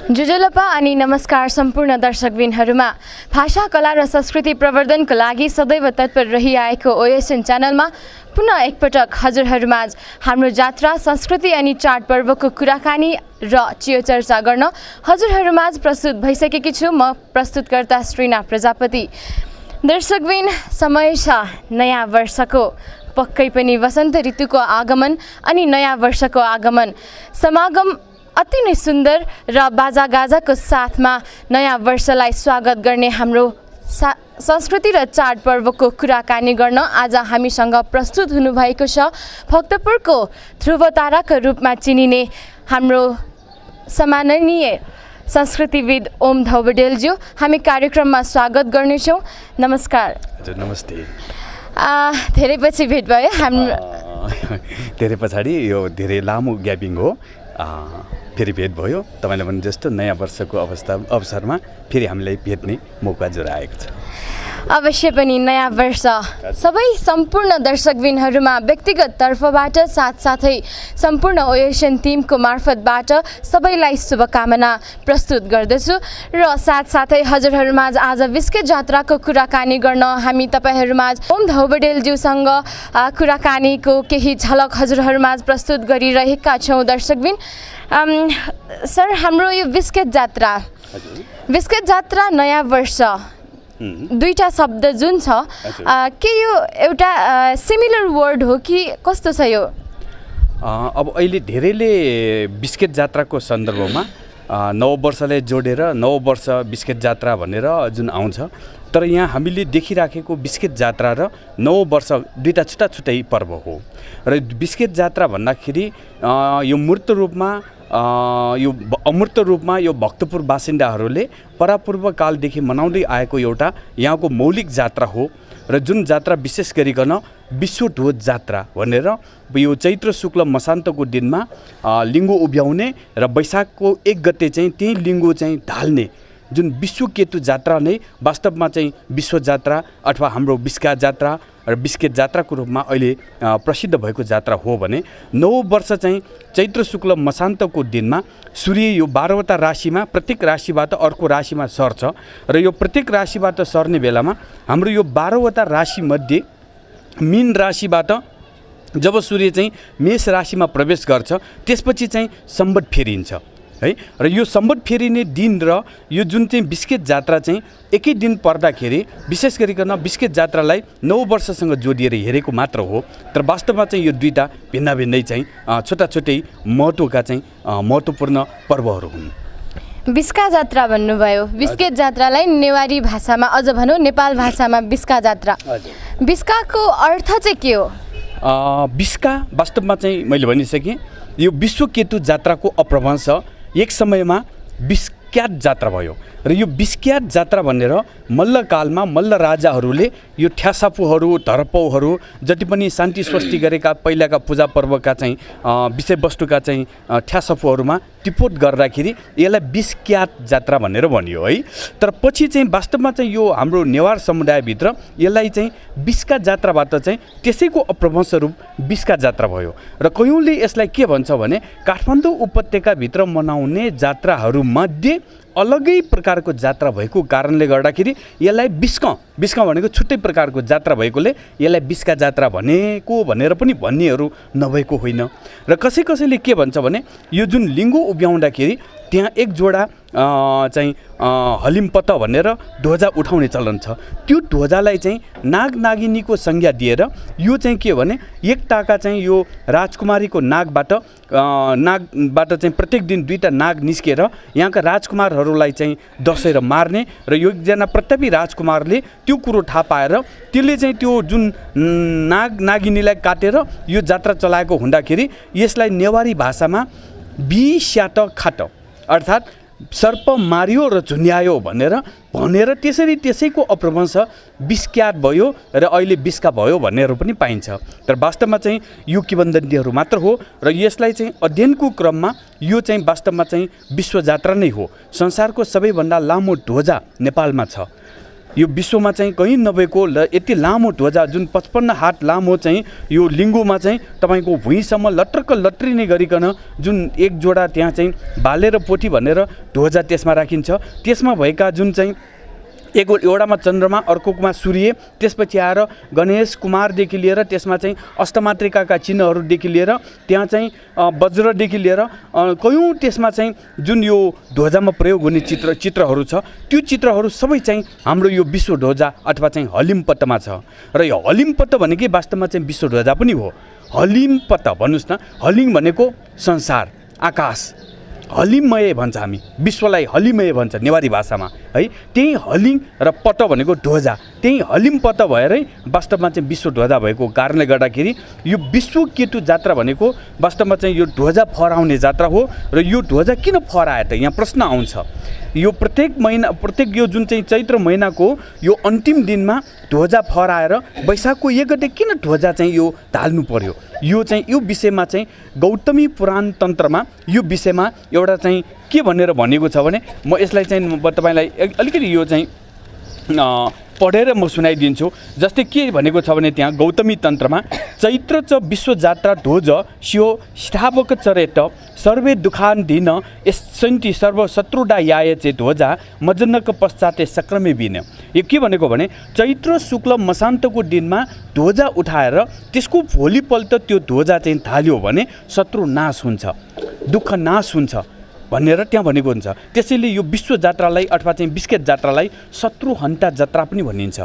जुजुलपा अनि नमस्कार सम्पूर्ण दर्शकबिनहरुमा भाषा कला र संस्कृति प्रवर्धनको लागि सदैव तत्पर रहिआएको ओएसएन च्यानलमा पुनः एकपटक हजुरहरुमाझ हाम्रो जात्रा संस्कृति अनि चाडपर्वको कुराकानी र चर्चा गर्न हजुरहरुमाझ प्रस्तुत भइसकेकी छु। म प्रस्तुतकर्ता श्रीना प्रजापति। दर्शकबिन, समय छ नयाँ वर्षको, पक्कै पनि वसन्त ऋतुको आगमन अनि नयाँ वर्षको आगमन समागम अति नै सुन्दर र बाजागाजाको साथमा नयाँ वर्षलाई स्वागत गर्ने हाम्रो संस्कृति र चाडपर्वको कुराकानी गर्न आज हामीसँग प्रस्तुत हुनुभएको छ भक्तपुरको ध्रुवताराका रूपमा चिनिने हाम्रो सम्माननीय संस्कृतिविद ओम धौबडेलज्यू। हामी कार्यक्रममा स्वागत गर्नेछौँ। नमस्कार। हजुर नमस्ते। धेरै पछि भेट भयो हाम्रो। धेरै पछाडि यो धेरै लामो ग्यापिङ हो, फेरि भेट भयो। तपाईले भने जस्तो नयाँ वर्षको अवसरमा फेरि हामीलाई भेट्ने मौका जुराएको छ। अवश्य पनि नयाँ वर्ष सबै सम्पूर्ण दर्शकबिनहरुमा व्यक्तिगत तर्फबाट साथसाथै सम्पूर्ण ओएसएन टिमको मार्फतबाट सबैलाई शुभकामना प्रस्तुत गर्दछु र साथसाथै हजुरहरुमा आज बिस्केट जात्राको कुराकानी गर्न हामी तपाईहरुमा ओम धौबडेलज्यूसँग कुराकानीको केही झलक हजुरहरुमा प्रस्तुत गरिरहेका छौं। दर्शकबिन, सर, हाम्रो यो बिस्केट जात्रा नयाँ वर्ष दुईटा शब्द जुन छ, के यो एउटा सिमिलर वर्ड हो कि कस्तो छ यो? अब अहिले धेरैले बिस्केट जात्राको सन्दर्भमा नव वर्षलाई जोडेर नव वर्ष बिस्केट जात्रा भनेर जुन आउँछ, तर यहाँ हामीले देखिराखेको बिस्केट जात्रा र नव वर्ष दुईटा छुट्टै पर्व हो। र बिस्केट जात्रा भन्दाखेरि यो अमूर्त रूपमा यो भक्तपुर बासिन्दाहरूले परापूर्व कालदेखि मनाउँदै आएको एउटा यहाँको मौलिक जात्रा हो। र जुन जात्रा विशेष गरिकन विश्वध्वज जात्रा भनेर यो चैत्र शुक्ल मसान्तको दिनमा लिङ्गो उभ्याउने र वैशाखको 1 गते चाहिँ त्यही लिङ्गो चाहिँ ढाल्ने जुन विश्वकेतु जात्रा नै वास्तवमा चाहिँ विश्व जात्रा अथवा हाम्रो बिस्का जात्रा र बिस्केट जात्राको रूपमा अहिले प्रसिद्ध भएको जात्रा हो भने, नव वर्ष चाहिँ चैत्र शुक्ल मसान्तको दिनमा सूर्य यो 12वटा राशिमा प्रत्येक राशिबाट अर्को राशिमा सर्छ र यो प्रत्येक राशिबाट सर्ने बेलामा हाम्रो यो 12वटा राशिमध्ये मीन राशिबाट जब सूर्य चाहिँ मेष राशिमा प्रवेश गर्छ त्यसपछि चाहिँ सम्वत फेरिन्छ है। र यो सम्वत फेरिने दिन र यो जुन चाहिँ बिस्केट जात्रा चाहिँ एकै दिन पर्दाखेरि विशेष गरिकन बिस्केट जात्रालाई नव वर्षसँग जोडिएर हेरेको मात्र हो, तर वास्तवमा चाहिँ यो दुईटा भिन्नै चाहिँ छुट्टै महत्त्वका चाहिँ महत्त्वपूर्ण पर्वहरू हुन्। बिस्का जात्रा भन्नुभयो, बिस्केट जात्रालाई नेवारी भाषामा अझ भनौँ नेपाल भाषामा बिस्का जात्रा। बिस्काको अर्थ चाहिँ के हो? बिस्का वास्तवमा चाहिँ मैले भनिसकेँ, यो विश्वकेतु जात्राको अप्रभंश एक समयमा बिस्क्याट जात्रा भयो र यो बिस्क्याट जात्रा भनेर मल्लकालमा मल्ल राजाहरूले यो ठ्यासापुहरू धरपौहरू जति पनि शान्ति स्वस्ति गरेका पहिलाका पूजा पर्वका चाहिँ विषयवस्तुका चाहिँ ठ्यासापुहरूमा टिपोट गर्दाखेरि यसलाई बिस्क्याट जात्रा भनेर भनियो है। तर पछि चाहिँ वास्तवमा चाहिँ यो हाम्रो नेवार समुदायभित्र यसलाई चाहिँ बिस्का जात्राबाट चाहिँ त्यसैको अप्रभंश रूप बिस्का जात्रा भयो र कयौँले यसलाई के भन्छ भने काठमाडौँ उपत्यकाभित्र मनाउने जात्राहरूमध्ये अलगै प्रकारको जात्रा भएको कारणले गर्दाखेरि यसलाई बिस्का भनेको छुट्टै प्रकारको जात्रा भएकोले यसलाई बिस्का जात्रा भनेको भनेर पनि भन्नेहरू नभएको होइन। र कसैले के भन्छ भने यो जुन लिङ्गो उभ्याउँदाखेरि त्यहाँ एक जोडा चाहिँ हलिमपत्त भनेर ध्वजा उठाउने चलन छ। त्यो ध्वजालाई चाहिँ नाग नागिनीको संज्ञा दिएर यो चाहिँ के भने एक टाका चाहिँ यो राजकुमारीको नागबाट चाहिँ प्रत्येक दिन 2टा नाग निस्केर यहाँका राजकुमारहरूलाई चाहिँ दसेर मार्ने र यो एकजना प्रतापी राजकुमारले त्यो कुरो थाहा पाएर त्यसले चाहिँ त्यो जुन नाग नागिनीलाई काटेर यो जात्रा चलाएको हुँदाखेरि यसलाई नेवारी भाषामा बिस्याट खाट अर्थात् सर्प मार्यो र झुन्यायो भनेर त्यसैको अप्रभंश बिस्क्याट भयो र अहिले बिस्का भयो भन्नेहरू पनि पाइन्छ। तर वास्तवमा चाहिँ यो किंवदन्तीहरू मात्र हो र यसलाई चाहिँ अध्ययनको क्रममा यो चाहिँ वास्तवमा चाहिँ विश्व जात्रा नै हो। संसारको सबैभन्दा लामो ध्वजा नेपालमा छ यो विश्वमा चाहिँ कहीँ नभएको यति लामो ध्वजा जुन 55 हात लामो चाहिँ यो लिङ्गोमा चाहिँ तपाईँको भुइँसम्म लट्रक्क लट्रिने गरिकन जुन एक जोडा त्यहाँ चाहिँ बालेर पोथी भनेर ध्वजा त्यसमा राखिन्छ। त्यसमा भएका जुन चाहिँ एउटामा चन्द्रमा अर्कोमा सूर्य, त्यसपछि आएर गणेश कुमारदेखि लिएर त्यसमा चाहिँ अष्टमातृकाका चिन्हहरूदेखि लिएर त्यहाँ चाहिँ वज्रदेखि लिएर कयौँ त्यसमा चाहिँ जुन यो ध्वजामा प्रयोग हुने चित्रहरू छ त्यो चित्रहरू सबै चाहिँ हाम्रो यो विश्व ध्वजा अथवा चाहिँ हलिमपत्तमा छ। र यो हलिमपत्त भनेकै वास्तवमा चाहिँ विश्व ध्वजा पनि हो। हलिमपत्त भन्नुहोस् न, हलिङ भनेको संसार, आकाश, हलिममय भन्छ हामी, विश्वलाई हलिमय भन्छ नेवारी भाषामा है। त्यही हलिङ र पत्त भनेको ध्वजा, त्यही हलिम पत्त भएरै वास्तवमा चाहिँ विश्व ध्वजा भएको कारणले गर्दाखेरि यो विश्व केतु जात्रा भनेको वास्तवमा चाहिँ यो ध्वजा फहराउने जात्रा हो। र यो ध्वजा किन फहरायो त, यहाँ प्रश्न आउँछ। यो प्रत्येक यो जुन चाहिँ चैत्र महिनाको यो अन्तिम दिनमा ध्वजा फहराएर वैशाखको 1 गते किन ध्वजा चाहिँ यो ढाल्नु पर्यो, यो चाहिँ यो विषयमा चाहिँ गौतमी पुराण तन्त्रमा यो विषयमा एउटा चाहिँ के भनेर भनेको छ भने म यसलाई चाहिँ तपाईँलाई अलिकति यो चाहिँ पढेर म सुनाइदिन्छु। जस्तै के भनेको छ भने त्यहाँ गौतमी तन्त्रमा चैत्र च विश्व जात्रा ध्वज स्यो स्थापक चरेट सर्वे दुखान दिन यशन्ति सर्व शत्रुडा याय चे ध्वजा मजनक पश्चाते सक्रमे बिन। यो के भनेको भने चैत्र शुक्ल मसान्तको दिनमा ध्वजा उठाएर त्यसको भोलिपल्ट त्यो ध्वजा चाहिँ थाल्यो भने शत्रु नाश हुन्छ, दुःख नाश हुन्छ भनेर त्यहाँ भनेको हुन्छ। त्यसैले यो विश्व जात्रालाई अथवा चाहिँ बिस्केट जात्रालाई शत्रुहन्ता जात्रा पनि भनिन्छ।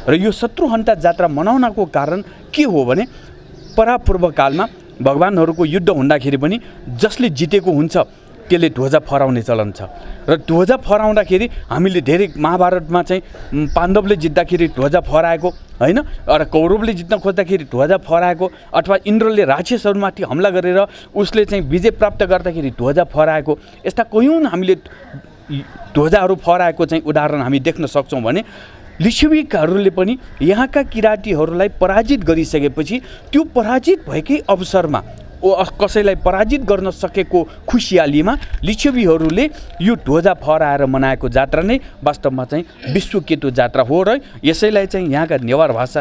र यो शत्रुहन्ता जात्रा मनाउनको कारण के हो भने परापूर्व कालमा भगवानहरूको युद्ध हुँदाखेरि पनि जसले जितेको हुन्छ त्यसले ध्वजा फहराउने चलन छ। र ध्वजा फहराउँदाखेरि हामीले धेरै महाभारतमा चाहिँ पाण्डवले जित्दाखेरि ध्वजा फहराएको होइन, र कौरवले जित्न खोज्दाखेरि ध्वजा फहराएको, अथवा इन्द्रले राक्षसहरूमाथि हमला गरेर उसले चाहिँ विजय प्राप्त गर्दाखेरि ध्वजा फहराएको, यस्ता कयौँ हामीले ध्वजाहरू फहराएको चाहिँ उदाहरण हामी देख्न सक्छौँ। भने लिच्छवीहरूले पनि यहाँका किराँतीहरूलाई पराजित गरिसकेपछि त्यो पराजित भएकै अवसरमा कसैलाई पराजित गर्न सकेको खुसियालीमा लिच्छवीहरूले यो ध्वजा फहराएर मनाएको जात्रा नै वास्तवमा चाहिँ विश्व केतु जात्रा हो। र यसैलाई चाहिँ यहाँका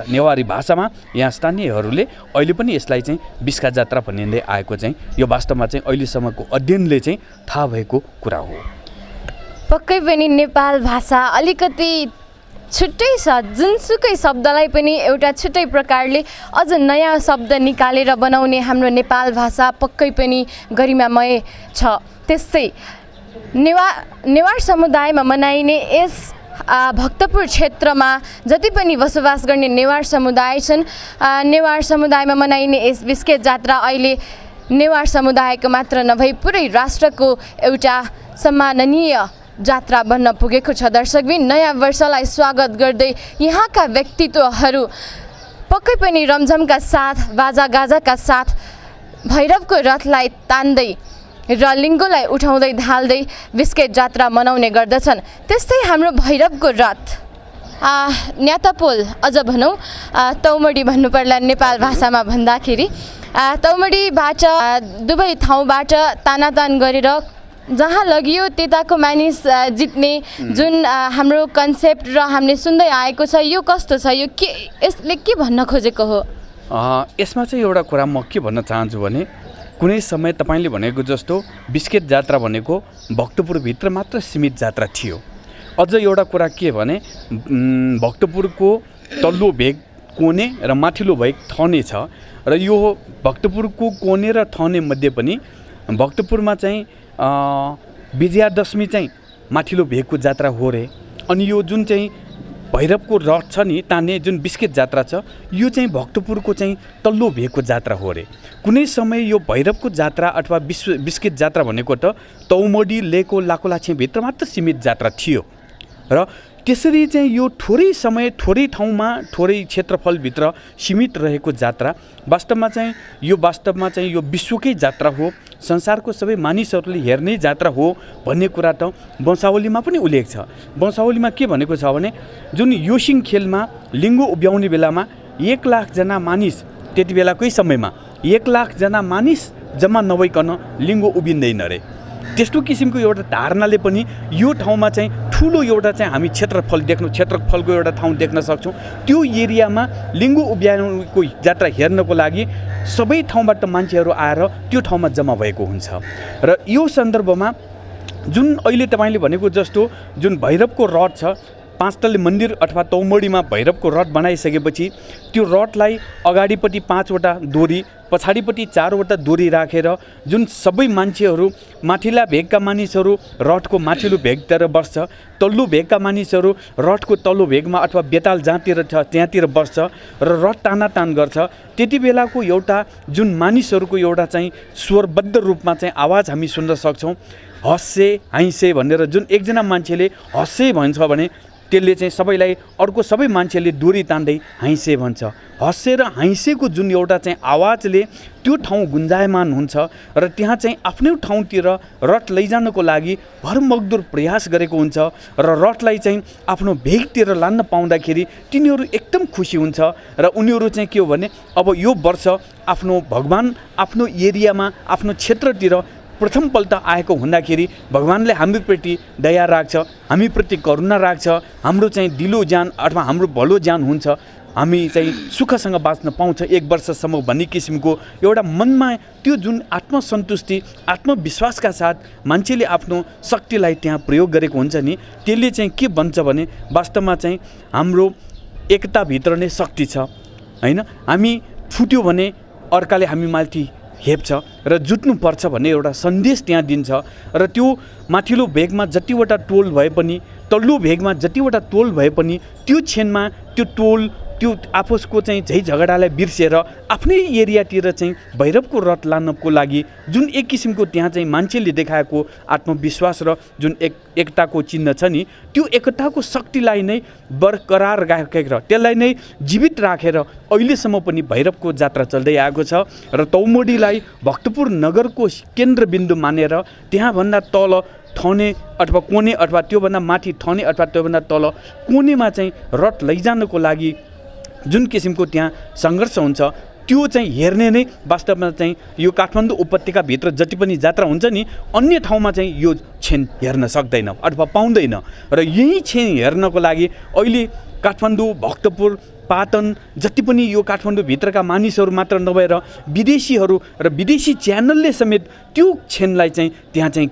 नेवारी भाषामा यहाँ स्थानीयहरूले अहिले पनि यसलाई चाहिँ बिस्का जात्रा भनिँदै आएको चाहिँ यो वास्तवमा चाहिँ अहिलेसम्मको अध्ययनले चाहिँ थाहा भएको कुरा हो। पक्कै पनि नेपाल भाषा अलिकति छुट्टै छ, जुनसुकै शब्दलाई पनि एउटा छुट्टै प्रकारले अझ नयाँ शब्द निकालेर बनाउने हाम्रो नेपाल भाषा पक्कै पनि गरिमामय छ। त्यस्तै नेवार समुदायमा मनाइने यस भक्तपुर क्षेत्रमा जति पनि बसोबास गर्ने नेवार समुदाय छन्, नेवार समुदायमा मनाइने यस बिस्केट जात्रा अहिले नेवार समुदायको मात्र नभई पुरै राष्ट्रको एउटा सम्माननीय जात्रा बन्न पुगेको छ। दर्शकबिन, नयाँ वर्षलाई स्वागत गर्दै यहाँका व्यक्तित्वहरू पक्कै पनि रमझमका साथ बाजागाजाका साथ भैरवको रथलाई तान्दै र लिङ्गोलाई उठाउँदै ढाल्दै बिस्केट जात्रा मनाउने गर्दछन्। त्यस्तै हाम्रो भैरवको रथ न्यातापोल अझ भनौँ तौमडी भन्नुपर्ला नेपाल भाषामा भन्दाखेरि, तौमडीबाट दुवै ठाउँबाट तानातान गरेर जहाँ लगियो त्यताको मानिस जित्ने जुन हाम्रो कन्सेप्ट र हामीले सुन्दै आएको छ, यो कस्तो छ, यो के यसले के भन्न खोजेको हो? यसमा चाहिँ एउटा कुरा म के भन्न चाहन्छु भने कुनै समय तपाईँले भनेको जस्तो बिस्केट जात्रा भनेको भक्तपुरभित्र मात्र सीमित जात्रा थियो। अझ एउटा कुरा के भने भक्तपुरको तल्लो भेग कोने र माथिल्लो भेग थने छ। र यो भक्तपुरको कोने र थने मध्ये पनि भक्तपुरमा चाहिँ विजयादशमी चाहिँ माथिल्लो भेगको जात्रा हो रे। अनि यो जुन चाहिँ भैरवको रथ छ नि तान्ने जुन बिस्केट जात्रा छ, यो चाहिँ भक्तपुरको चाहिँ तल्लो भेगको जात्रा हो रे। कुनै समय यो भैरवको जात्रा अथवा बिस्केट जात्रा भनेको त तौमडी लेको लाकोलाछेभित्र मात्र सीमित जात्रा थियो। र त्यसरी चाहिँ यो थोरै समय थोरै ठाउँमा थोरै क्षेत्रफलभित्र सीमित रहेको जात्रा वास्तवमा चाहिँ यो विश्वकै जात्रा हो, संसारको सबै मानिसहरूले हेर्ने जात्रा हो भन्ने कुरा त वंशावलीमा पनि उल्लेख छ। वंशावलीमा के भनेको छ भने जुन योसिङ खेलमा लिङ्गो उभ्याउने बेलामा 1 लाख जना मानिस, त्यति बेलाकै समयमा 1 लाख जना मानिस जम्मा नभइकन लिङ्गो उभिँदैन रे। त्यस्तो किसिमको एउटा धारणाले पनि यो ठाउँमा चाहिँ ठुलो एउटा चाहिँ हामी क्षेत्रफलको एउटा ठाउँ देख्न सक्छौँ। त्यो एरियामा लिङ्गु उभ्याएको जात्रा हेर्नको लागि सबै ठाउँबाट मान्छेहरू आएर त्यो ठाउँमा जम्मा भएको हुन्छ। र यो सन्दर्भमा जुन अहिले तपाईँले भनेको जस्तो जुन भैरवको रथ छ, पाँचतले मन्दिर अथवा तौमडीमा भैरवको रथ बनाइसकेपछि त्यो रथलाई अगाडिपट्टि 5वटा डोरी, पछाडिपट्टि 4वटा डोरी राखेर जुन सबै मान्छेहरू माथिल्ला भेगका मानिसहरू रथको माथिल्लो भेगतिर बस्छ, तल्लो भेगका मानिसहरू रथको तल्लो भेगमा अथवा बेताल जहाँतिर छ त्यहाँतिर बस्छ र रथ तानातान गर्छ। त्यति बेलाको एउटा जुन मानिसहरूको एउटा चाहिँ स्वरबद्ध रूपमा चाहिँ आवाज हामी सुन्न सक्छौँ, हस्से हाइसे भनेर। जुन एकजना मान्छेले हस्से भन्छ भने त्यसले चाहिँ सबैलाई, अर्को सबै मान्छेले डोरी तान्दै हाइसे भन्छ। हस्से र हाइसेको जुन एउटा चाहिँ आवाजले त्यो ठाउँ गुन्जायमान हुन्छ र त्यहाँ चाहिँ आफ्नै ठाउँतिर रथ लैजानको लागि भरमग्दुर प्रयास गरेको हुन्छ र रथलाई चाहिँ आफ्नो भेगतिर लान्न पाउँदाखेरि तिनीहरू एकदम खुसी हुन्छ र उनीहरू चाहिँ के हो भने अब यो वर्ष आफ्नो भगवान आफ्नो एरियामा आफ्नो क्षेत्रतिर प्रथमपल्ट आएको हुँदाखेरि भगवानले हामीप्रति दया राख्छ, हामीप्रति करुणा राख्छ, हाम्रो चाहिँ दिलो ज्यान अथवा हाम्रो भलो ज्यान हुन्छ, हामी चाहिँ सुखसँग बाँच्न पाउँछ 1 वर्षसम्म भन्ने किसिमको एउटा मनमा त्यो जुन आत्मसन्तुष्टि आत्मविश्वासका साथ मान्छेले आफ्नो शक्तिलाई त्यहाँ प्रयोग गरेको हुन्छ नि, त्यसले चाहिँ के भन्छ भने वास्तवमा चाहिँ हाम्रो एकताभित्र नै शक्ति छ हैन। हामी फुट्यो भने अर्काले हामी माथि हेप्छ र जुट्नुपर्छ भन्ने एउटा सन्देश त्यहाँ दिन्छ र त्यो माथिल्लो भेगमा जतिवटा टोल भए पनि तल्लो भेगमा जतिवटा टोल भए पनि त्यो क्षणमा त्यो टोल त्यो आपसको चाहिँ झै झगडालाई बिर्सेर आफ्नै एरियातिर चाहिँ भैरवको रथ लानको लागि जुन एक किसिमको त्यहाँ चाहिँ मान्छेले देखाएको आत्मविश्वास र जुन एकताको चिन्ह छ नि, त्यो एकताको शक्तिलाई नै बरकरार राखेर त्यसलाई नै जीवित राखेर अहिलेसम्म पनि भैरवको जात्रा चल्दै आएको छ र तौमडीलाई भक्तपुर नगरको केन्द्रबिन्दु मानेर त्यहाँभन्दा तल ठने अथवा कोने अथवा त्योभन्दा माथि ठने अथवा त्योभन्दा तल कोनेमा चाहिँ रथ लैजानको लागि जुन किसिमको त्यहाँ सङ्घर्ष हुन्छ त्यो चाहिँ हेर्ने नै वास्तवमा चाहिँ यो काठमाडौँ उपत्यकाभित्र जति पनि जात्रा हुन्छ नि, अन्य ठाउँमा चाहिँ यो क्षण हेर्न सक्दैन अथवा पाउँदैन। र यही क्षण हेर्नको लागि अहिले काठमाडौँ, भक्तपुर, पाटन जति पनि यो काठमाडौँभित्रका मानिसहरू मात्र नभएर विदेशीहरू र विदेशी च्यानलले समेत त्यो क्षणलाई चाहिँ त्यहाँ चाहिँ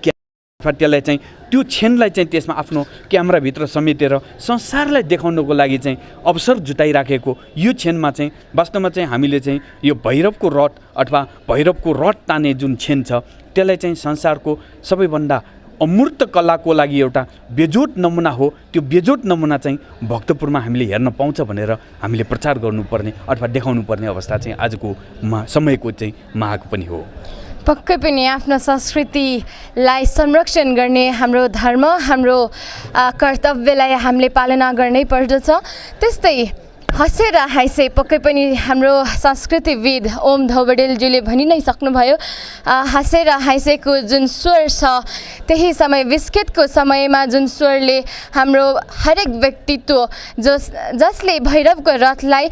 त्यसलाई चाहिँ त्यो क्षणलाई चाहिँ त्यसमा आफ्नो क्यामेराभित्र समेटेर संसारलाई देखाउनको लागि चाहिँ अवसर जुटाइराखेको यो क्षणमा चाहिँ वास्तवमा चाहिँ हामीले चाहिँ यो भैरवको रथ अथवा भैरवको रथ तान्ने जुन क्षण छ त्यसलाई चाहिँ संसारको सबैभन्दा अमूर्त कलाको लागि एउटा बेजोड नमुना हो। त्यो बेजोड नमुना चाहिँ भक्तपुरमा हामीले हेर्न पाउँछ भनेर हामीले प्रचार गर्नुपर्ने अथवा देखाउनुपर्ने अवस्था चाहिँ आजको समयको चाहिँ माग पनि हो। पक्कै पनि आफ्नो संस्कृतिलाई संरक्षण गर्ने हाम्रो धर्म, हाम्रो कर्तव्यलाई हामीले पालना गर्नै पर्दछ। त्यस्तै हँसे र हाइसे पक्कै पनि हाम्रो संस्कृतिविद ओम धौबडेलज्यूले भनि नै सक्नुभयो। हँसे र हाइसेको जुन स्वर छ त्यही समय विस्केटको समयमा जुन स्वरले हाम्रो हरेक व्यक्तित्व जसले भैरवको रथलाई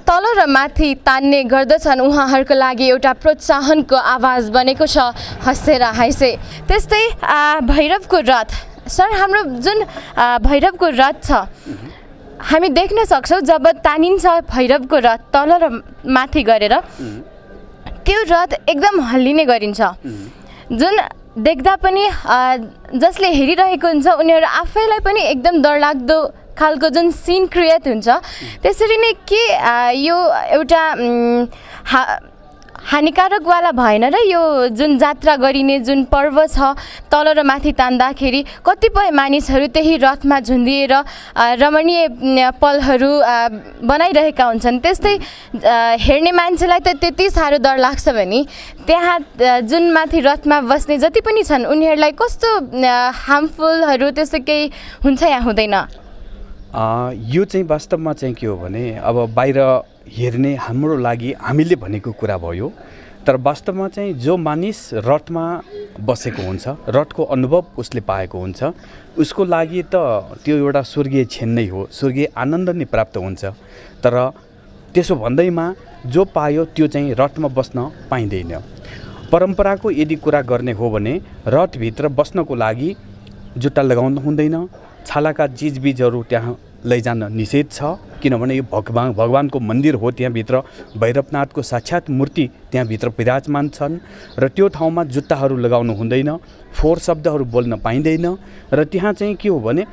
तल र माथि तान्ने गर्दछन् उहाँहरूको लागि एउटा प्रोत्साहनको आवाज बनेको छ हँसे र हाइसे। त्यस्तै भैरवको रथ सर, हाम्रो जुन भैरवको रथ छ हामी देख्न सक्छौँ जब तानिन्छ भैरवको रथ तल र माथि गरेर त्यो रथ एकदम हल्लिने गरिन्छ, जुन देख्दा पनि जसले हेरिरहेको हुन्छ उनीहरू आफैलाई पनि एकदम डरलाग्दो खालको जुन सिन क्रिएट हुन्छ। त्यसरी नै के यो एउटा हानिकारकवाला भएन र यो जुन जात्रा गरिने जुन पर्व छ तल र माथि तान्दाखेरि कतिपय मानिसहरू त्यही रथमा झुन्डिएर रमणीय पलहरू बनाइरहेका हुन्छन्। त्यस्तै हेर्ने मान्छेलाई त त्यति साह्रो डर लाग्छ भने त्यहाँ जुन माथि रथमा बस्ने जति पनि छन् उनीहरूलाई कस्तो हार्मफुलहरू त्यस्तो केही हुन्छ या हुँदैन? यो चाहिँ वास्तवमा चाहिँ के हो भने अब बाहिर हेर्ने हाम्रो लागि हामीले भनेको कुरा भयो, तर वास्तवमा चाहिँ जो मानिस रथमा बसेको हुन्छ, रथको अनुभव उसले पाएको हुन्छ, उसको लागि त त्यो एउटा स्वर्गीय क्षण नै हो, स्वर्गीय आनन्द नै प्राप्त हुन्छ। तर त्यसो भन्दैमा जो पायो त्यो चाहिँ रथमा बस्न पाइँदैन। परम्पराको यदि कुरा गर्ने हो भने रथभित्र बस्नको लागि जुत्ता लगाउनु हुँदैन, छालाका चिजबिजहरू त्यहाँ लैजान निषेध छ, किनभने यो भगवानको मन्दिर हो। त्यहाँभित्र भैरवनाथको साक्षात मूर्ति त्यहाँभित्र विराजमान छन् र त्यो ठाउँमा जुत्ताहरू लगाउनु हुँदैन, फोहोर शब्दहरू बोल्न पाइँदैन। र त्यहाँ चाहिँ के हो भने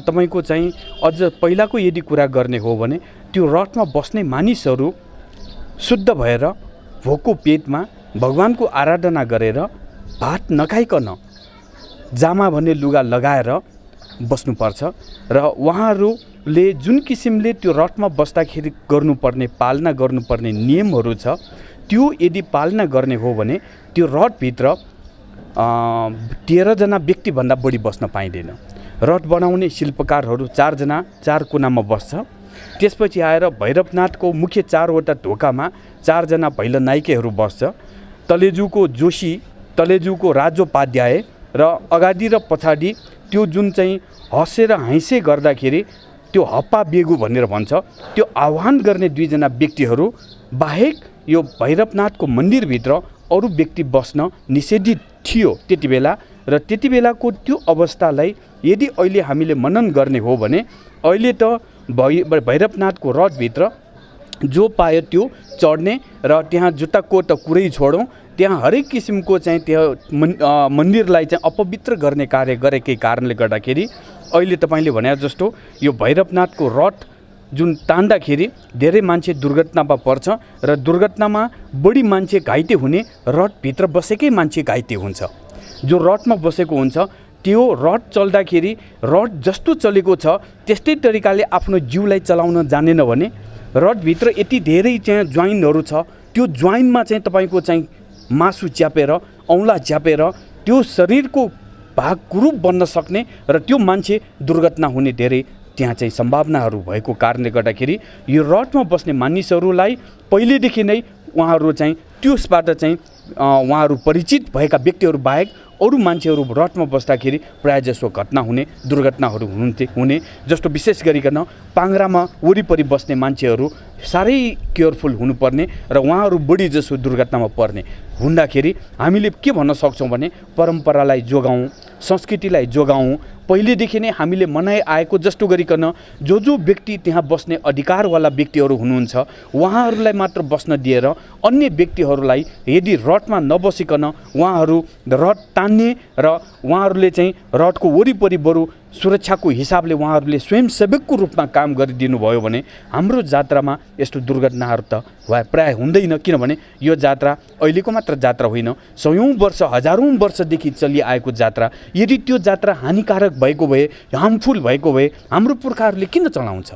तपाईँको चाहिँ अझ पहिलाको यदि कुरा गर्ने हो भने त्यो रथमा बस्ने मानिसहरू शुद्ध भएर भोको पेटमा भगवानको आराधना गरेर भात नखाइकन जामा भन्ने लुगा लगाएर बस्नुपर्छ। र उहाँहरूले जुन किसिमले त्यो रथमा बस्दाखेरि गर्नुपर्ने पालना गर्नुपर्ने नियमहरू छ, त्यो यदि पालना गर्ने हो भने त्यो रथभित्र 13 जना व्यक्तिभन्दा बढी बस्न पाइँदैन। रथ बनाउने शिल्पकारहरू 4 जना 4 कुनामा बस्छ। त्यसपछि आएर भैरवनाथको मुख्य 4वटा ढोकामा 4 जना भैलो नाइकेहरू बस्छ। तलेजुको जोशी, तलेजुको राजोपाध्याय र अगाडि र पछाडि त्यो जुन चाहिँ हँसेर हाँसे गर्दाखेरि त्यो हप्पा बेगु भनेर भन्छ, त्यो आह्वान गर्ने 2 जना व्यक्तिहरू बाहेक यो भैरवनाथको मन्दिरभित्र अरू व्यक्ति बस्न निषेधित थियो त्यति बेला। र त्यति बेलाको त्यो अवस्थालाई यदि अहिले हामीले मनन गर्ने हो भने अहिले त भैरवनाथको रथभित्र जो पायो त्यो चढ्ने र त्यहाँ जुत्ताको त कुरै छोडौँ, त्यहाँ हरेक किसिमको चाहिँ त्यो मन्दिरलाई चाहिँ अपवित्र गर्ने कार्य गरेकै कारणले गर्दाखेरि अहिले तपाईँले भने जस्तो यो भैरवनाथको रथ जुन तान्दाखेरि धेरै मान्छे दुर्घटनामा पर्छ र दुर्घटनामा बढी मान्छे घाइते हुने रथभित्र बसेकै मान्छे घाइते हुन्छ। जो रथमा बसेको हुन्छ त्यो रथ चल्दाखेरि रथ जस्तो चलेको छ त्यस्तै तरिकाले आफ्नो जिउलाई चलाउन जानेन भने रथभित्र यति धेरै चाहिँ ज्वाइनहरू छ, त्यो ज्वाइनमा चाहिँ तपाईँको चाहिँ मासु च्यापेर औँला च्यापेर त्यो शरीरको भाग कुरूप बन्न सक्ने र त्यो मान्छे दुर्घटना हुने धेरै त्यहाँ चाहिँ सम्भावनाहरू भएको कारणले गर्दाखेरि यो रथमा बस्ने मानिसहरूलाई पहिलेदेखि नै उहाँहरू चाहिँ त्यसबाट चाहिँ उहाँहरू परिचित भएका व्यक्तिहरू बाहेक अरू मान्छेहरू रथमा बस्दाखेरि प्रायःजसो घटना हुने दुर्घटनाहरू हुने जस्तो विशेष गरिकन पाङ्ग्रामा वरिपरि बस्ने मान्छेहरू साह्रै केयरफुल हुनुपर्ने र उहाँहरू बढी जसो दुर्घटनामा पर्ने हुँदाखेरि हामीले के भन्न सक्छौँ भने परम्परालाई जोगाउँ, संस्कृतिलाई जोगाउँ। पहिलेदेखि नै हामीले मनाइ आएको जस्तो गरिकन जो व्यक्ति त्यहाँ बस्ने अधिकारवाला व्यक्तिहरू हुनुहुन्छ उहाँहरूलाई मात्र बस्न दिएर अन्य व्यक्तिहरूलाई यदि रथमा नबसिकन उहाँहरू रथ तान्ने र उहाँहरूले चाहिँ रथको वरिपरि बरु सुरक्षाको हिसाबले उहाँहरूले स्वयंसेवकको रूपमा काम गरिदिनु भयो भने हाम्रो जात्रामा यस्तो दुर्घटनाहरू त प्राय हुँदैन। किनभने यो जात्रा अहिलेको मात्र जात्रा होइन, सयौँ वर्ष हजारौँ वर्षदेखि चलिआएको जात्रा। यदि त्यो जात्रा हानिकारक भएको भए, हार्मफुल भएको भए हाम्रो पुर्खाहरूले किन चलाउँछ?